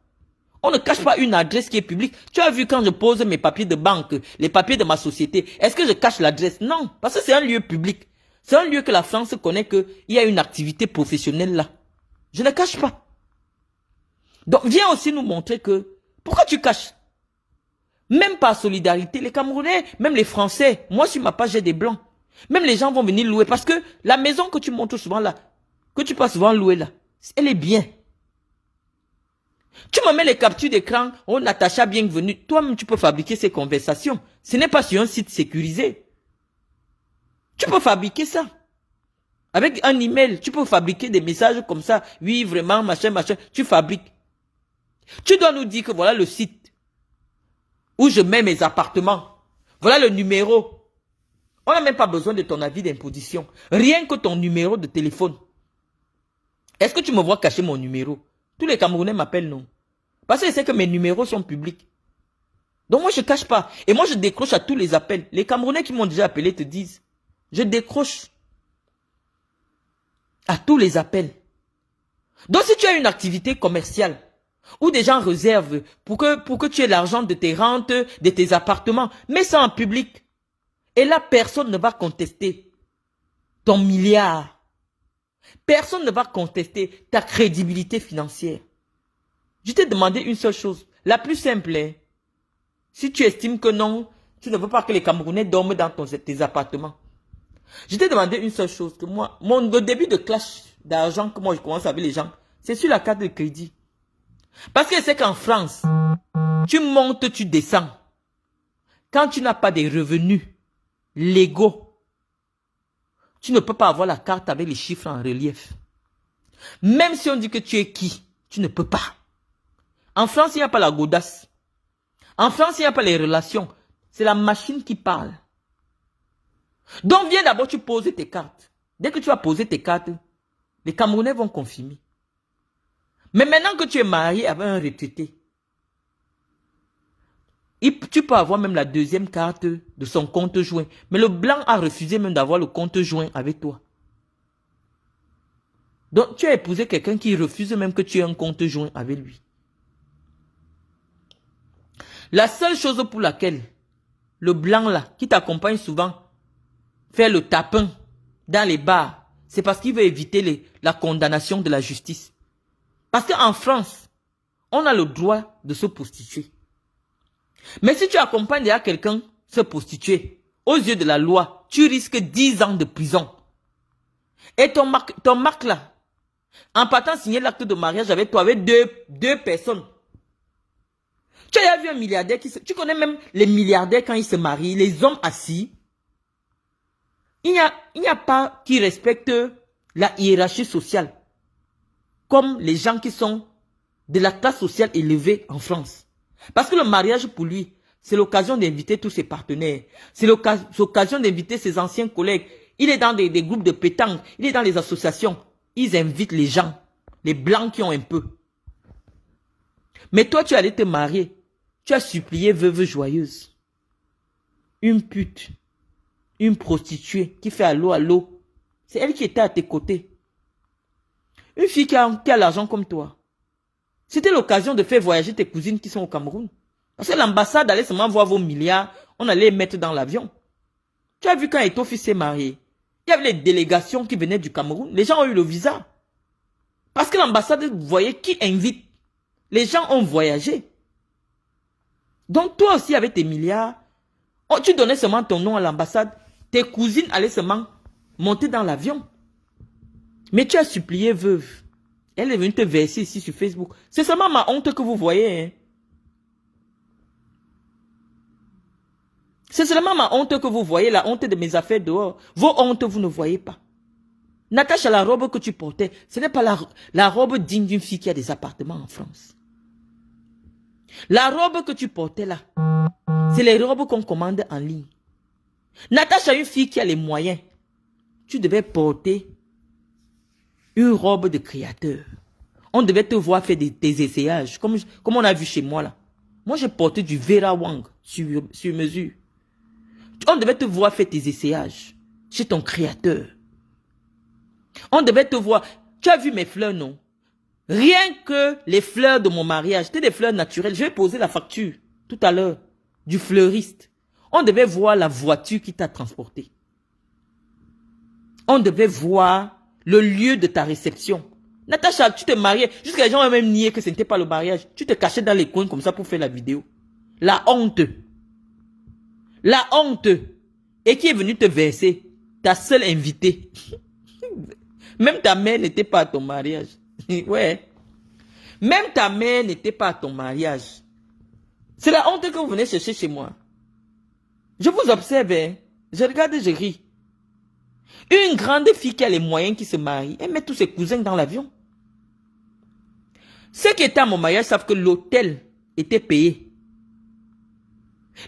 On ne cache pas une adresse qui est publique. Tu as vu quand je pose mes papiers de banque, les papiers de ma société, est-ce que je cache l'adresse? Non, parce que c'est un lieu public. C'est un lieu que la France connaît qu'il y a une activité professionnelle là. Je ne cache pas. Donc viens aussi nous montrer que, pourquoi tu caches? Même par solidarité, les Camerounais, même les Français, moi sur ma page j'ai des blancs. Même les gens vont venir louer parce que la maison que tu montres souvent là, que tu passes souvent louer là, elle est bien. Tu me mets les captures d'écran, oh Natacha, bienvenue. Toi-même, tu peux fabriquer ces conversations. Ce n'est pas sur un site sécurisé. Tu peux fabriquer ça. Avec un email, tu peux fabriquer des messages comme ça. Oui, vraiment, machin, machin. Tu fabriques. Tu dois nous dire que voilà le site où je mets mes appartements. Voilà le numéro. On n'a même pas besoin de ton avis d'imposition. Rien que ton numéro de téléphone. Est-ce que tu me vois cacher mon numéro? Tous les Camerounais m'appellent non. Parce que je sais que mes numéros sont publics. Donc moi je ne cache pas. Et moi je décroche à tous les appels. Les Camerounais qui m'ont déjà appelé te disent. Je décroche à tous les appels. Donc si tu as une activité commerciale où des gens réservent pour que tu aies l'argent de tes rentes, de tes appartements, mets ça en public. Et là, personne ne va contester ton milliard. Personne ne va contester ta crédibilité financière. Je t'ai demandé une seule chose, la plus simple. Hein. Si tu estimes que non, tu ne veux pas que les Camerounais dorment dans tes appartements. Je t'ai demandé une seule chose, que moi, le début de clash d'argent que moi je commence avec les gens, c'est sur la carte de crédit. Parce que c'est qu'en France, tu montes, tu descends. Quand tu n'as pas des revenus légaux, tu ne peux pas avoir la carte avec les chiffres en relief. Même si on dit que tu es qui, tu ne peux pas. En France, il n'y a pas la godasse. En France, il n'y a pas les relations. C'est la machine qui parle. Donc, viens d'abord, tu poses tes cartes. Dès que tu vas poser tes cartes, les Camerounais vont confirmer. Mais maintenant que tu es marié avec un retraité, tu peux avoir même la deuxième carte de son compte joint. Mais le blanc a refusé même d'avoir le compte joint avec toi. Donc, tu as épousé quelqu'un qui refuse même que tu aies un compte joint avec lui. La seule chose pour laquelle le blanc là, qui t'accompagne souvent, fait le tapin dans les bars, c'est parce qu'il veut éviter la condamnation de la justice. Parce qu'en France, on a le droit de se prostituer. Mais si tu accompagnes déjà quelqu'un se prostituer, aux yeux de la loi, tu risques 10 ans de prison. Et ton marque là, en partant signer l'acte de mariage avec toi, avec deux personnes. Tu as vu un milliardaire tu connais même les milliardaires quand ils se marient, les hommes assis. Il n'y a pas qui respecte la hiérarchie sociale. Comme les gens qui sont de la classe sociale élevée en France. Parce que le mariage pour lui, c'est l'occasion d'inviter tous ses partenaires. C'est l'occasion d'inviter ses anciens collègues. Il est dans des groupes de pétanque. Il est dans les associations. Ils invitent les gens. Les blancs qui ont un peu. Mais toi, tu allais te marier. Tu as supplié veuve joyeuse. Une pute. Une prostituée qui fait allô. C'est elle qui était à tes côtés. Une fille qui a l'argent comme toi. C'était l'occasion de faire voyager tes cousines qui sont au Cameroun. Parce que l'ambassade allait seulement voir vos milliards. On allait les mettre dans l'avion. Tu as vu quand ton fils s'est marié. Il y avait les délégations qui venaient du Cameroun. Les gens ont eu le visa. Parce que l'ambassade voyait qui invite. Les gens ont voyagé. Donc toi aussi avec tes milliards, tu donnais seulement ton nom à l'ambassade. Tes cousines allaient seulement monter dans l'avion. Mais tu as supplié veuve. Elle est venue te verser ici sur Facebook. C'est seulement ma honte que vous voyez. Hein. C'est seulement ma honte que vous voyez, la honte de mes affaires dehors. Vos hontes, vous ne voyez pas. Natacha, la robe que tu portais, ce n'est pas la robe digne d'une fille qui a des appartements en France. La robe que tu portais là, c'est les robes qu'on commande en ligne. Natacha, une fille qui a les moyens, tu devais porter une robe de créateur. On devait te voir faire des essayages, comme on a vu chez moi là. Moi, j'ai porté du Vera Wang sur mesure. On devait te voir faire tes essayages chez ton créateur. On devait te voir. Tu as vu mes fleurs, non? Rien que les fleurs de mon mariage, c'était des fleurs naturelles. Je vais poser la facture tout à l'heure du fleuriste. On devait voir la voiture qui t'a transporté. On devait voir le lieu de ta réception. Natacha, tu te mariais. Jusqu'à les gens ont même nié que ce n'était pas le mariage. Tu te cachais dans les coins comme ça pour faire la vidéo. La honte. La honte. Et qui est venu te verser? Ta seule invitée. Même ta mère n'était pas à ton mariage. Ouais. Même ta mère n'était pas à ton mariage. C'est la honte que vous venez chercher chez moi. Je vous observe. Hein. Je regarde et je ris. Une grande fille qui a les moyens qui se marie, elle met tous ses cousins dans l'avion. Ceux qui étaient à mon mariage savent que l'hôtel était payé.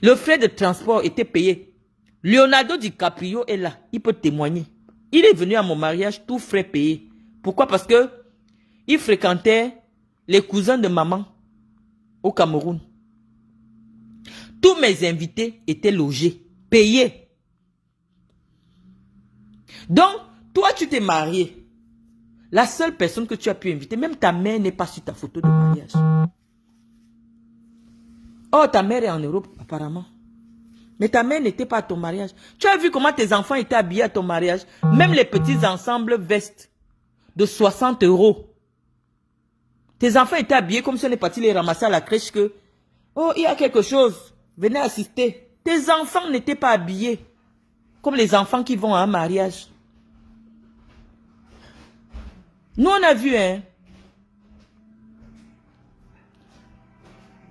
Le frais de transport était payé. Leonardo DiCaprio est là. Il peut témoigner. Il est venu à mon mariage, tout frais payé. Pourquoi? Parce que il fréquentait les cousins de maman au Cameroun. Tous mes invités étaient logés, payés. Donc, toi, tu t'es marié. La seule personne que tu as pu inviter, même ta mère n'est pas sur ta photo de mariage. Oh, ta mère est en Europe, apparemment. Mais ta mère n'était pas à ton mariage. Tu as vu comment tes enfants étaient habillés à ton mariage? Même les petits ensembles vestes de 60 €. Tes enfants étaient habillés comme si on est parti les ramasser à la crèche que, oh, il y a quelque chose, venez assister. Tes enfants n'étaient pas habillés comme les enfants qui vont à un mariage. Nous, on a vu, hein.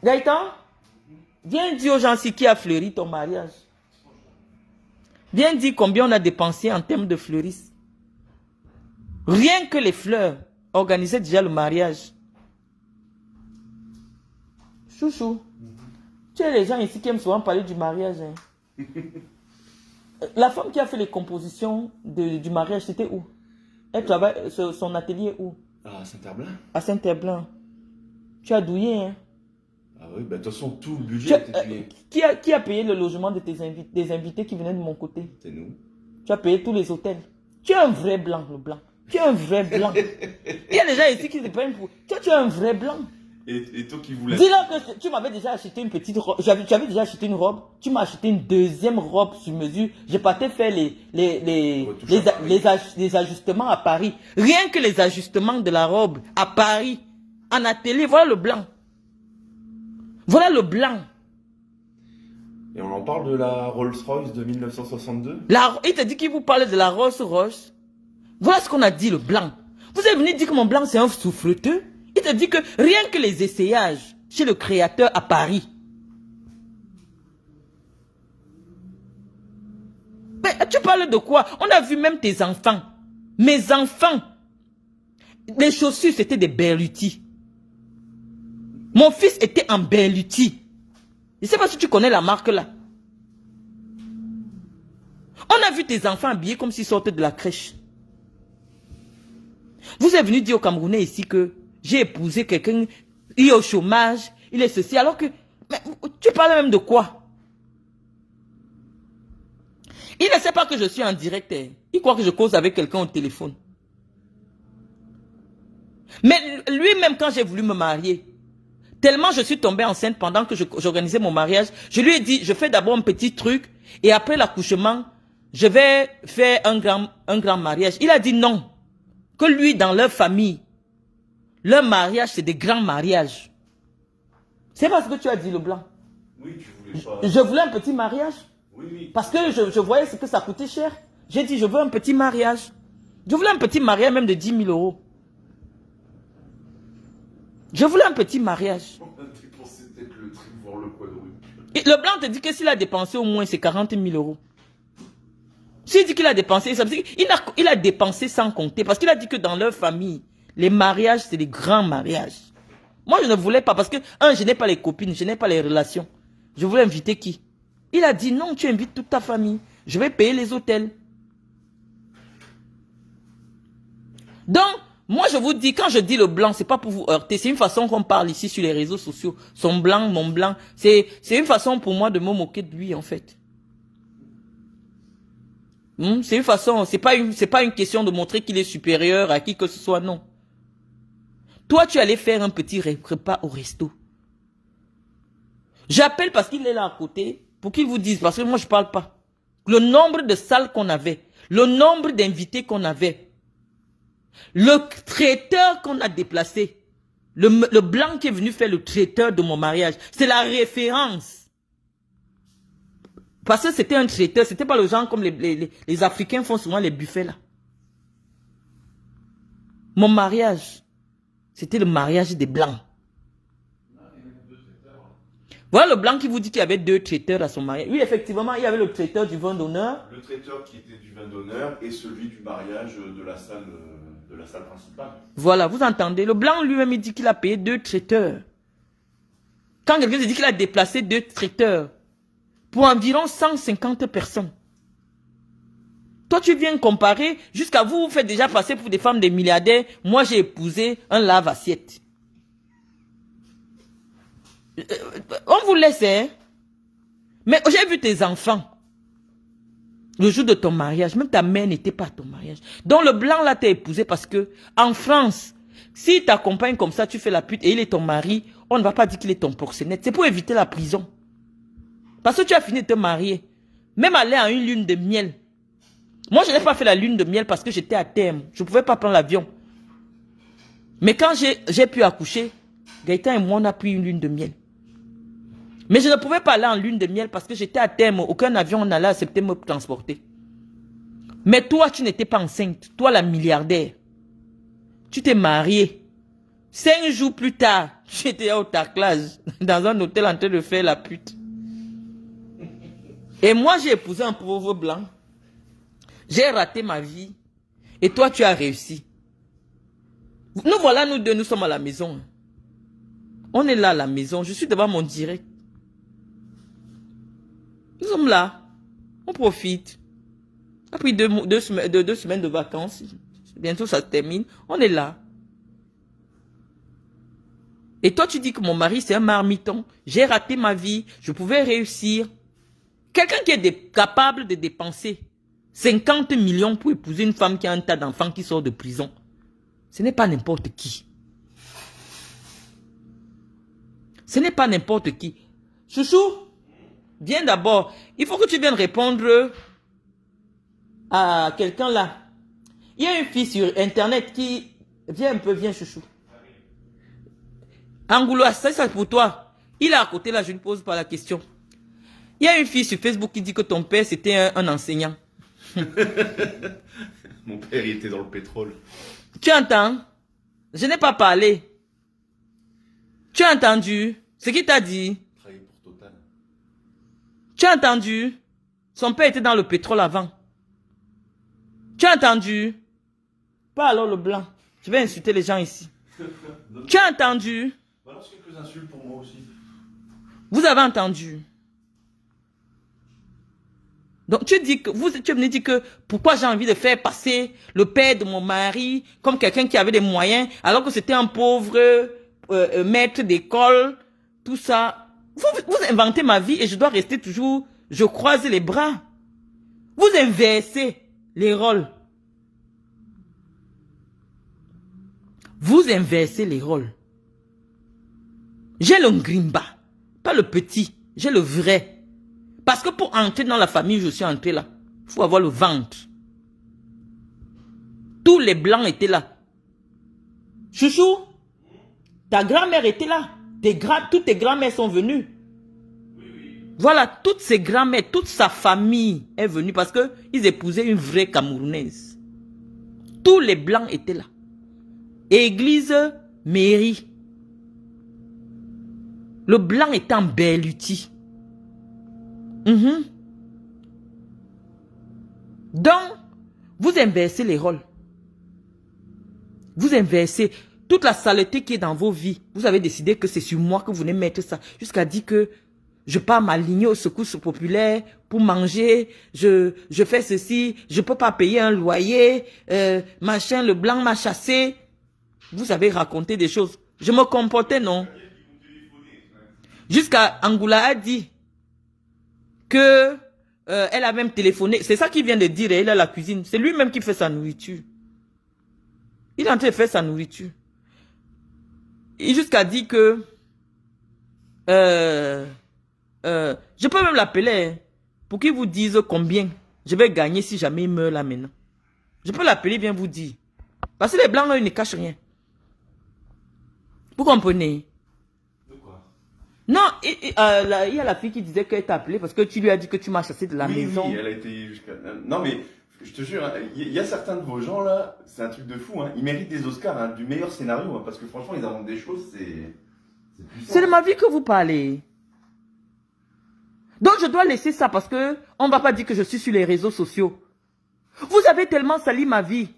Gaëtan, viens dire aux gens si qui a fleuri ton mariage. Viens dire combien on a dépensé en termes de fleuristes. Rien que les fleurs organisaient déjà le mariage. Chouchou, tu as les gens ici qui aiment souvent parler du mariage. Hein. La femme qui a fait les compositions du mariage, c'était où? Elle travaille, son atelier où? À Saint-Herblain. À Saint-Herblain. Tu as douillé, hein? Ah oui, bah, de toute façon, tout le budget était payé. Qui a payé le logement de des invités qui venaient de mon côté? C'est nous. Tu as payé tous les hôtels. Tu es un vrai blanc, le blanc. Tu es un vrai blanc. Il y a des gens ici qui se prennent pour... Tu es un vrai blanc. Et toi qui voulais... Dis-leur que tu m'avais déjà acheté une petite robe. Tu avais déjà acheté une robe. Tu m'as acheté une deuxième robe sur mesure. J'ai parti faire les ajustements à Paris. Rien que les ajustements de la robe à Paris. En atelier, voilà le blanc. Voilà le blanc. Et on en parle de la Rolls-Royce de 1962? Il te dit qu'il vous parle de la Rolls-Royce. Voilà ce qu'on a dit, le blanc. Vous êtes venu dire que mon blanc, c'est un souffleteux. Il te dit que rien que les essayages chez le créateur à Paris. Mais tu parles de quoi? On a vu même tes enfants. Mes enfants. Les chaussures, c'était des Berluti. Mon fils était en Berluti. Je ne sais pas si tu connais la marque là. On a vu tes enfants habillés comme s'ils sortaient de la crèche. Vous êtes venu dire aux Camerounais ici que j'ai épousé quelqu'un, il est au chômage, il est ceci, alors que... Mais, tu parles même de quoi? Il ne sait pas que je suis en direct. Il croit que je cause avec quelqu'un au téléphone. Mais lui-même, quand j'ai voulu me marier, tellement je suis tombée enceinte pendant que j'organisais mon mariage, je lui ai dit, je fais d'abord un petit truc, et après l'accouchement, je vais faire un grand mariage. Il a dit non. Que lui, dans leur famille, leur mariage, c'est des grands mariages. C'est pas ce que tu as dit, le blanc. Oui, tu voulais pas... Je voulais un petit mariage. Oui, oui. Parce que je voyais ce que ça coûtait cher. J'ai dit, je veux un petit mariage. Je voulais un petit mariage même de 10 000 €. Je voulais un petit mariage. On a dépensé peut-être le triple, voire le quadruple. Et le blanc te dit que s'il a dépensé au moins, c'est 40 000 €. S'il dit qu'il a dépensé, ça veut dire qu'il a dépensé sans compter. Parce qu'il a dit que dans leur famille, les mariages, c'est des grands mariages. Moi, je ne voulais pas parce que, je n'ai pas les copines, je n'ai pas les relations. Je voulais inviter qui? Il a dit, non, tu invites toute ta famille. Je vais payer les hôtels. Donc, moi, je vous dis, quand je dis le blanc, c'est pas pour vous heurter. C'est une façon qu'on parle ici sur les réseaux sociaux. Son blanc, mon blanc. C'est une façon pour moi de me moquer de lui, en fait. C'est une façon, c'est pas une question de montrer qu'il est supérieur à qui que ce soit, non. Toi, tu allais faire un petit repas au resto. J'appelle parce qu'il est là à côté, pour qu'il vous dise, parce que moi je parle pas. Le nombre de salles qu'on avait, le nombre d'invités qu'on avait, le traiteur qu'on a déplacé, le blanc qui est venu faire le traiteur de mon mariage, c'est la référence. Parce que c'était un traiteur, c'était pas le genre comme les Africains font souvent les buffets là. Mon mariage, c'était le mariage des blancs. Voilà le blanc qui vous dit qu'il y avait 2 traiteurs à son mariage. Oui, effectivement, il y avait le traiteur du vin d'honneur. Le traiteur qui était du vin d'honneur et celui du mariage de la salle principale. Voilà, vous entendez. Le blanc lui-même, il dit qu'il a payé 2 traiteurs. Quand quelqu'un se dit qu'il a déplacé 2 traiteurs pour environ 150 personnes. Toi, tu viens comparer, jusqu'à vous, vous faites déjà passer pour des femmes des milliardaires. Moi, j'ai épousé un lave-assiette. On vous laisse, hein. Mais j'ai vu tes enfants. Le jour de ton mariage, même ta mère n'était pas à ton mariage. Donc le blanc là t'as épousé parce que, en France, s'il t'accompagne comme ça, tu fais la pute et il est ton mari, on ne va pas dire qu'il est ton proxénète. C'est pour éviter la prison. Parce que tu as fini de te marier. Même aller à une lune de miel. Moi, je n'ai pas fait la lune de miel parce que j'étais à terme. Je ne pouvais pas prendre l'avion. Mais quand j'ai pu accoucher, Gaëtan et moi, on a pris une lune de miel. Mais je ne pouvais pas aller en lune de miel parce que j'étais à terme. Aucun avion n'allait accepter de me transporter. Mais toi, tu n'étais pas enceinte. Toi, la milliardaire. Tu t'es mariée. 5 jours plus tard, tu étais au taclage dans un hôtel en train de faire la pute. Et moi, j'ai épousé un pauvre blanc. J'ai raté ma vie. Et toi, tu as réussi. Nous voilà, nous deux, nous sommes à la maison. On est là à la maison. Je suis devant mon direct. Nous sommes là. On profite. Après deux semaines de vacances, bientôt ça se termine. On est là. Et toi, tu dis que mon mari, c'est un marmiton. J'ai raté ma vie. Je pouvais réussir. Quelqu'un qui est capable de dépenser 50 millions pour épouser une femme qui a un tas d'enfants qui sort de prison. Ce n'est pas n'importe qui. Ce n'est pas n'importe qui. Chouchou, viens d'abord. Il faut que tu viennes répondre à quelqu'un là. Il y a une fille sur Internet qui... Viens un peu, viens chouchou. Angoulois, c'est ça pour toi. Il est à côté là, je ne pose pas la question. Il y a une fille sur Facebook qui dit que ton père c'était un enseignant. Mon père, il était dans le pétrole. Tu entends? Je n'ai pas parlé. Tu as entendu ce qu'il t'a dit? Travailler pour Total. Tu as entendu? Son père était dans le pétrole avant. Tu as entendu? Pas alors le blanc. Je vais insulter les gens ici. Tu as entendu? Balance quelques insultes pour moi aussi. Vous avez entendu? Donc tu dis que tu me dis que pourquoi j'ai envie de faire passer le père de mon mari comme quelqu'un qui avait des moyens alors que c'était un pauvre maître d'école, tout ça. Vous inventez ma vie et je dois rester toujours, je croise les bras. Vous inversez les rôles. Vous inversez les rôles. J'ai le ngrimba, pas le petit, j'ai le vrai. Parce que pour entrer dans la famille, je suis entré là. Il faut avoir le ventre. Tous les blancs étaient là. Chouchou, ta grand-mère était là. Toutes tes grand-mères sont venues. Voilà, toutes ces grand-mères, toute sa famille est venue parce qu'ils épousaient une vraie Camerounaise. Tous les blancs étaient là. Église, mairie. Le blanc était en Berluti. Donc, vous inversez les rôles. Vous inversez toute la saleté qui est dans vos vies. Vous avez décidé que c'est sur moi que vous venez mettre ça. Jusqu'à dire que je pars m'aligner aux secousses populaires pour manger. Je fais ceci. Je ne peux pas payer un loyer. Machin, le blanc m'a chassé. Vous avez raconté des choses. Je me comportais, non? Jusqu'à Angoula a dit que elle a même téléphoné. C'est ça qu'il vient de dire. Il a la cuisine. C'est lui-même qui fait sa nourriture. Il est en train de faire sa nourriture. Et jusqu'à dire que je peux même l'appeler pour qu'il vous dise combien je vais gagner si jamais il meurt là maintenant. Je peux l'appeler, bien vous dire. Parce que les blancs, là, ils ne cachent rien. Vous comprenez? Non, il y a la fille qui disait qu'elle t'a appelé parce que tu lui as dit que tu m'as chassé de la maison. Oui, elle a été jusqu'à... Non, mais je te jure, il y a certains de vos gens là, c'est un truc de fou. Hein. Ils méritent des Oscars, hein, du meilleur scénario, hein, parce que franchement, ils inventent des choses, c'est puissant. C'est de ma vie que vous parlez. Donc je dois laisser ça parce que on ne va pas dire que je suis sur les réseaux sociaux. Vous avez tellement sali ma vie.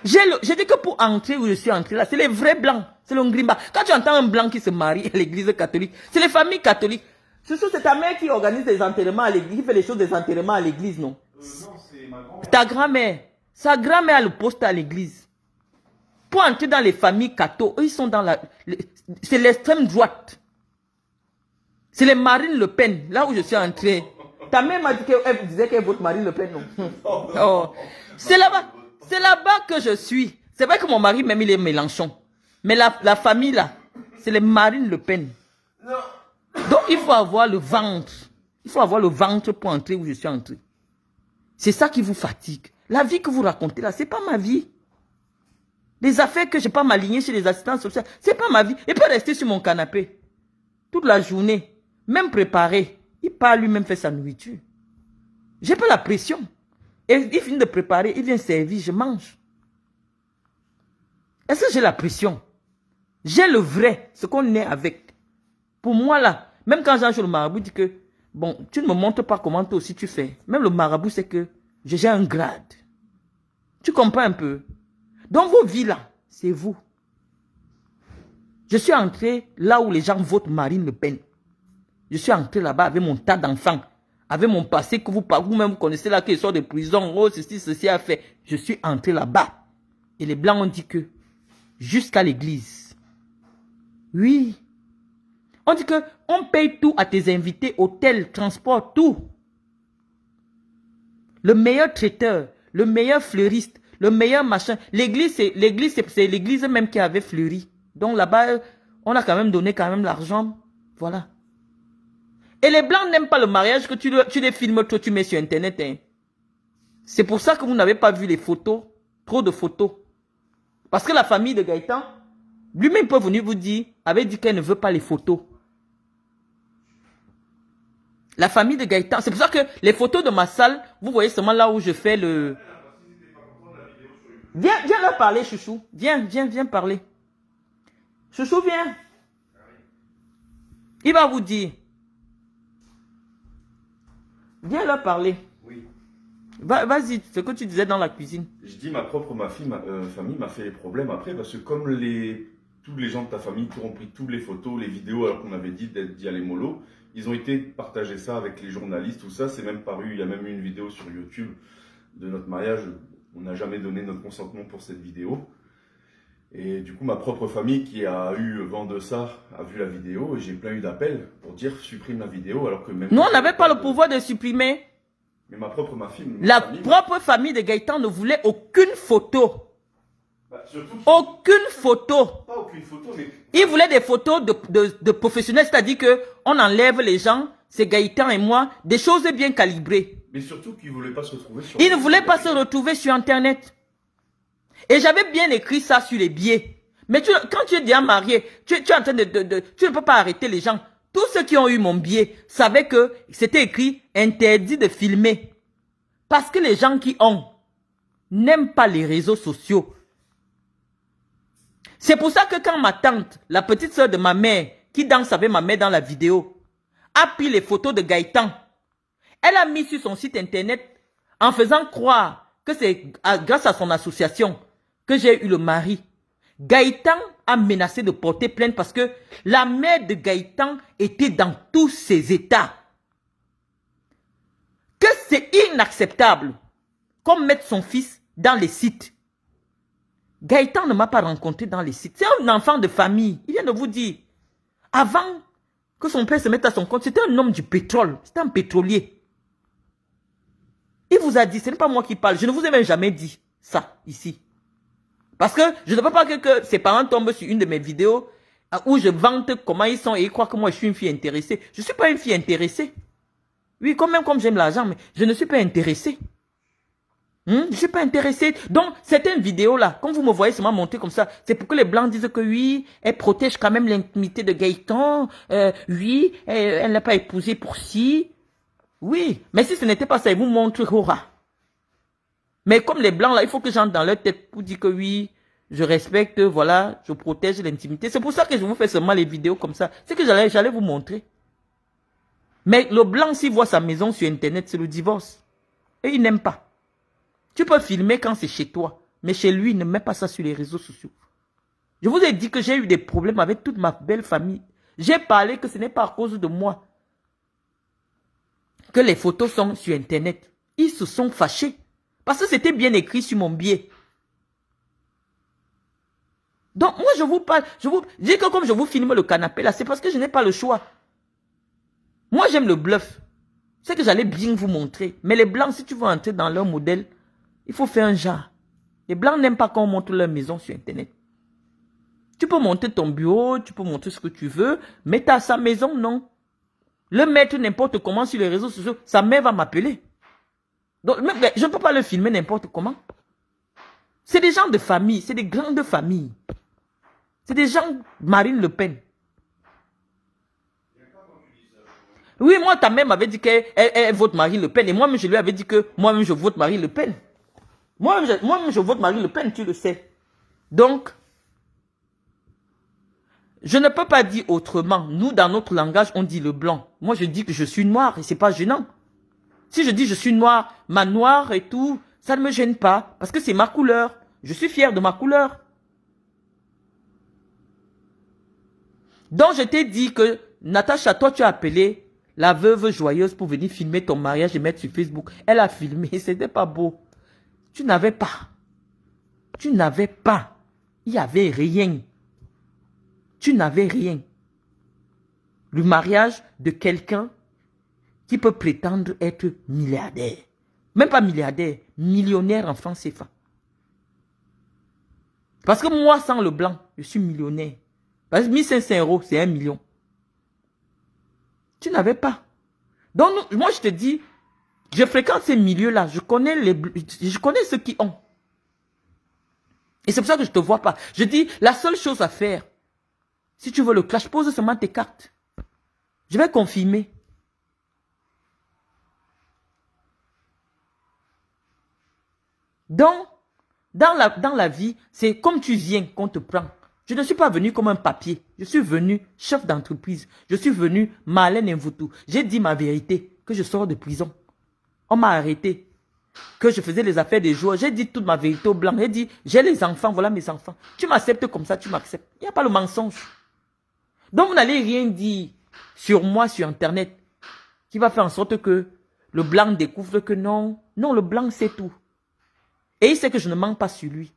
J'ai dit que pour entrer où je suis entré là, c'est les vrais blancs. C'est le ngrimba. Quand tu entends un blanc qui se marie à l'église catholique, c'est les familles catholiques. Surtout c'est ta mère qui organise des enterrements à l'église, qui fait les choses des enterrements à l'église, non? Non, c'est ma grand-mère. Ta grand-mère. Sa grand-mère a le poste à l'église. Pour entrer dans les familles cathos, eux ils sont dans la... C'est l'extrême droite. C'est les Marine Le Pen, là où je suis entré. Ta mère m'a dit qu'elle disait qu'elle vote Marine Le Pen, non? Oh. C'est là-bas. C'est là-bas que je suis. C'est vrai que mon mari, même, il est Mélenchon. Mais la famille, là, c'est les Marine Le Pen. Non, il faut avoir le ventre. Il faut avoir le ventre pour entrer où je suis entré. C'est ça qui vous fatigue. La vie que vous racontez là, c'est pas ma vie. Les affaires que je n'ai pas m'aligner chez les assistants sociaux, c'est pas ma vie. Il peut rester sur mon canapé toute la journée, même préparer. Il part lui-même faire sa nourriture. J'ai pas la pression. Et il finit de préparer, il vient servir, je mange. Est-ce que j'ai la pression? J'ai le vrai, ce qu'on est avec. Pour moi là, même quand Jean-Charles le marabout dit que, bon, tu ne me montres pas comment toi aussi tu fais. Même le marabout sait que j'ai un grade. Tu comprends un peu? Donc vos vies là, c'est vous. Je suis entré là où les gens votent Marine Le Pen. Je suis entré là-bas avec mon tas d'enfants. Avec mon passé que vous-même vous connaissez là, qui sort de prison. Oh, ceci a fait. Je suis entré là-bas. Et les Blancs ont dit que jusqu'à l'église. Oui. On dit que on paye tout à tes invités, hôtel, transport, tout. Le meilleur traiteur, le meilleur fleuriste, le meilleur machin. L'église, c'est l'église même qui avait fleuri. Donc là-bas, on a quand même donné l'argent. Voilà. Et les Blancs n'aiment pas le mariage que tu les filmes, toi tu mets sur Internet. Hein. C'est pour ça que vous n'avez pas vu les photos, trop de photos. Parce que la famille de Gaëtan, lui-même peut venir vous dire, avait dit qu'elle ne veut pas les photos. La famille de Gaëtan, c'est pour ça que les photos de ma salle, vous voyez seulement là où je fais le... Viens leur parler, chouchou. Viens parler. Chouchou, viens. Il va vous dire. Viens leur parler. Oui. Vas-y, ce que tu disais dans la cuisine. Je dis ma famille m'a fait les problèmes après parce que comme tous les gens de ta famille ont pris toutes les photos, les vidéos alors qu'on avait dit d'y aller mollo, ils ont été partager ça avec les journalistes, tout ça, c'est même paru, il y a même eu une vidéo sur YouTube de notre mariage, on n'a jamais donné notre consentement pour cette vidéo. Et du coup, ma propre famille qui a eu vent de ça a vu la vidéo et j'ai plein eu d'appels pour dire supprime la vidéo alors que même... Nous, on n'avait pas le pouvoir de supprimer. Mais famille... La propre famille de Gaëtan ne voulait aucune photo. Surtout... Aucune photo. Pas aucune photo, mais... Ils voulaient des photos de professionnels, c'est-à-dire qu'on enlève les gens, c'est Gaëtan et moi, des choses bien calibrées. Mais surtout qu'ils ne voulaient pas se retrouver sur... Ils ne voulaient pas se retrouver sur Internet. Et j'avais bien écrit ça sur les billets. Mais quand tu es déjà marié, tu es en train tu ne peux pas arrêter les gens. Tous ceux qui ont eu mon billet savaient que c'était écrit interdit de filmer. Parce que les gens qui ont n'aiment pas les réseaux sociaux. C'est pour ça que quand ma tante, la petite soeur de ma mère, qui danse avec ma mère dans la vidéo, a pris les photos de Gaëtan, elle a mis sur son site internet en faisant croire que c'est grâce à son association que j'ai eu le mari. Gaëtan a menacé de porter plainte parce que la mère de Gaëtan était dans tous ses états. Que c'est inacceptable qu'on mette son fils dans les sites. Gaëtan ne m'a pas rencontré dans les sites. C'est un enfant de famille. Il vient de vous dire. Avant que son père se mette à son compte, c'était un homme du pétrole. C'était un pétrolier. Il vous a dit, ce n'est pas moi qui parle. Je ne vous ai même jamais dit ça ici. Parce que je ne veux pas que ses parents tombent sur une de mes vidéos où je vante comment ils sont et ils croient que moi je suis une fille intéressée. Je ne suis pas une fille intéressée. Oui, quand même comme j'aime l'argent, mais je ne suis pas intéressée. Je ne suis pas intéressée. Donc, certaines vidéos-là, quand vous me voyez seulement monter comme ça, c'est pour que les Blancs disent que oui, elle protège quand même l'intimité de Gaëtan. Oui, elle n'a pas épousé pour si. Oui, mais si ce n'était pas ça, ils vous montrent aura. Mais comme les Blancs, là, il faut que j'entre dans leur tête pour dire que oui, je respecte, voilà, je protège l'intimité. C'est pour ça que je vous fais seulement les vidéos comme ça. C'est que j'allais vous montrer. Mais le Blanc, s'il voit sa maison sur Internet, c'est le divorce. Et il n'aime pas. Tu peux filmer quand c'est chez toi. Mais chez lui, il ne met pas ça sur les réseaux sociaux. Je vous ai dit que j'ai eu des problèmes avec toute ma belle famille. J'ai parlé que ce n'est pas à cause de moi que les photos sont sur Internet. Ils se sont fâchés. Parce que c'était bien écrit sur mon billet. Donc, moi, je vous parle. Je dis que comme je vous filme le canapé là, c'est parce que je n'ai pas le choix. Moi, j'aime le bluff. C'est que j'allais bien vous montrer. Mais les Blancs, si tu veux entrer dans leur modèle, il faut faire un genre. Les Blancs n'aiment pas quand on montre leur maison sur Internet. Tu peux monter ton bureau, tu peux montrer ce que tu veux, mais tu as sa maison, non. le mettre n'importe comment sur les réseaux sociaux, sa mère va m'appeler. Donc, mais je ne peux pas le filmer n'importe comment. C'est des gens de famille, c'est des grandes familles. C'est des gens Marine Le Pen. Oui, moi, ta mère m'avait dit qu'elle vote Marine Le Pen. Et moi-même, je lui avais dit que moi-même, je vote Marine Le Pen. Moi-même, je vote Marine Le Pen, tu le sais. Donc, je ne peux pas dire autrement. Nous, dans notre langage, on dit le blanc. Moi, je dis que je suis noir et c'est pas gênant. Si je dis je suis noir, ma noire et tout, ça ne me gêne pas. Parce que c'est ma couleur. Je suis fier de ma couleur. Donc, je t'ai dit que, Natacha, toi, tu as appelé la veuve joyeuse pour venir filmer ton mariage et mettre sur Facebook. Elle a filmé, c'était pas beau. Tu n'avais pas. Tu n'avais pas. Il n'y avait rien. Tu n'avais rien. Le mariage de quelqu'un qui peut prétendre être milliardaire. Même pas milliardaire, millionnaire en francs CFA. Parce que moi, sans le blanc, je suis millionnaire. Parce que 1500 euros, c'est 1 million. Tu n'avais pas. Donc, moi, je te dis, je fréquente ces milieux-là. Je connais ceux qui ont. Et c'est pour ça que je ne te vois pas. Je dis, la seule chose à faire, si tu veux le clash, pose seulement tes cartes. Je vais confirmer. Donc, dans la vie, c'est comme tu viens qu'on te prend. Je ne suis pas venu comme un papier. Je suis venu chef d'entreprise. Je suis venu Marlène Mvutu. J'ai dit ma vérité, que je sors de prison. On m'a arrêté. Que je faisais les affaires des joueurs. J'ai dit toute ma vérité au blanc. J'ai dit, j'ai les enfants, voilà mes enfants. Tu m'acceptes comme ça, tu m'acceptes. Il n'y a pas le mensonge. Donc, vous n'allez rien dire sur moi, sur Internet, qui va faire en sorte que le blanc découvre que non. Non, le blanc, c'est tout. Et il sait que je ne mens pas sur lui.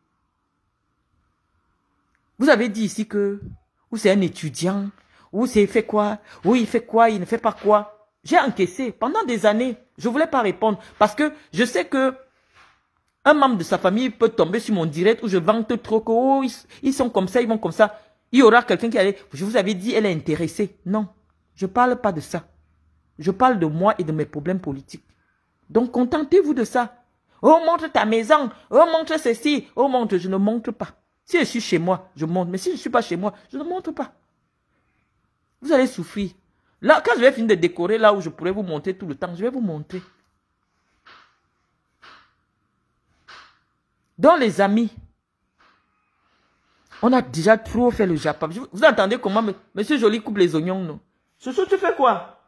Vous avez dit ici que, ou c'est un étudiant, ou c'est fait quoi, ou il fait quoi, il ne fait pas quoi. J'ai encaissé pendant des années. Je ne voulais pas répondre parce que je sais que un membre de sa famille peut tomber sur mon direct où je vante trop que oh, ils sont comme ça, ils vont comme ça. Il y aura quelqu'un qui allait, je vous avais dit, elle est intéressée. Non, je ne parle pas de ça. Je parle de moi et de mes problèmes politiques. Donc, contentez-vous de ça. Oh, montre ta maison. Oh, montre ceci. Oh, montre. Je ne montre pas. Si je suis chez moi, je montre. Mais si je ne suis pas chez moi, je ne montre pas. Vous allez souffrir. Là, quand je vais finir de décorer là où je pourrais vous montrer tout le temps, je vais vous montrer. Donc, les amis, on a déjà trop fait le Japon. Vous entendez comment Monsieur Joly coupe les oignons, non? Chouchou, tu fais quoi?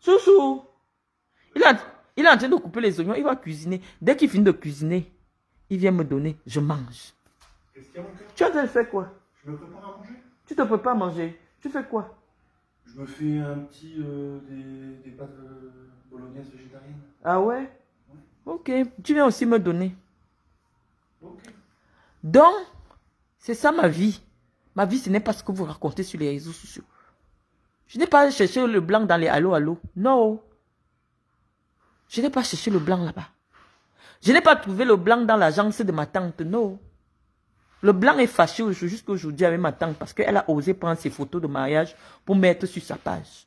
Chouchou. Il est en train de couper les oignons, il va cuisiner. Dès qu'il finit de cuisiner, il vient me donner, je mange. Qu'est-ce qu'il y a, mon cœur? Tu as déjà fait quoi? Je me prépare à manger. Tu te prépares à manger. Tu fais quoi? Je me fais un petit des pâtes bolognaises végétariennes. Ah ouais? Ok, tu viens aussi me donner. Ok. Donc, c'est ça ma vie. Ma vie, ce n'est pas ce que vous racontez sur les réseaux sociaux. Je n'ai pas cherché le blanc dans les allo. Non. Je n'ai pas cherché le blanc là-bas. Je n'ai pas trouvé le blanc dans l'agence de ma tante. Non. Le blanc est fâché jusqu'à aujourd'hui avec ma tante parce qu'elle a osé prendre ses photos de mariage pour mettre sur sa page.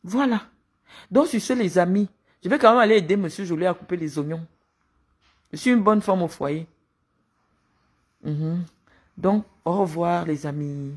Voilà. Donc, sur ce, les amis, je vais quand même aller aider Monsieur Joly à couper les oignons. Je suis une bonne femme au foyer. Donc, au revoir, les amis.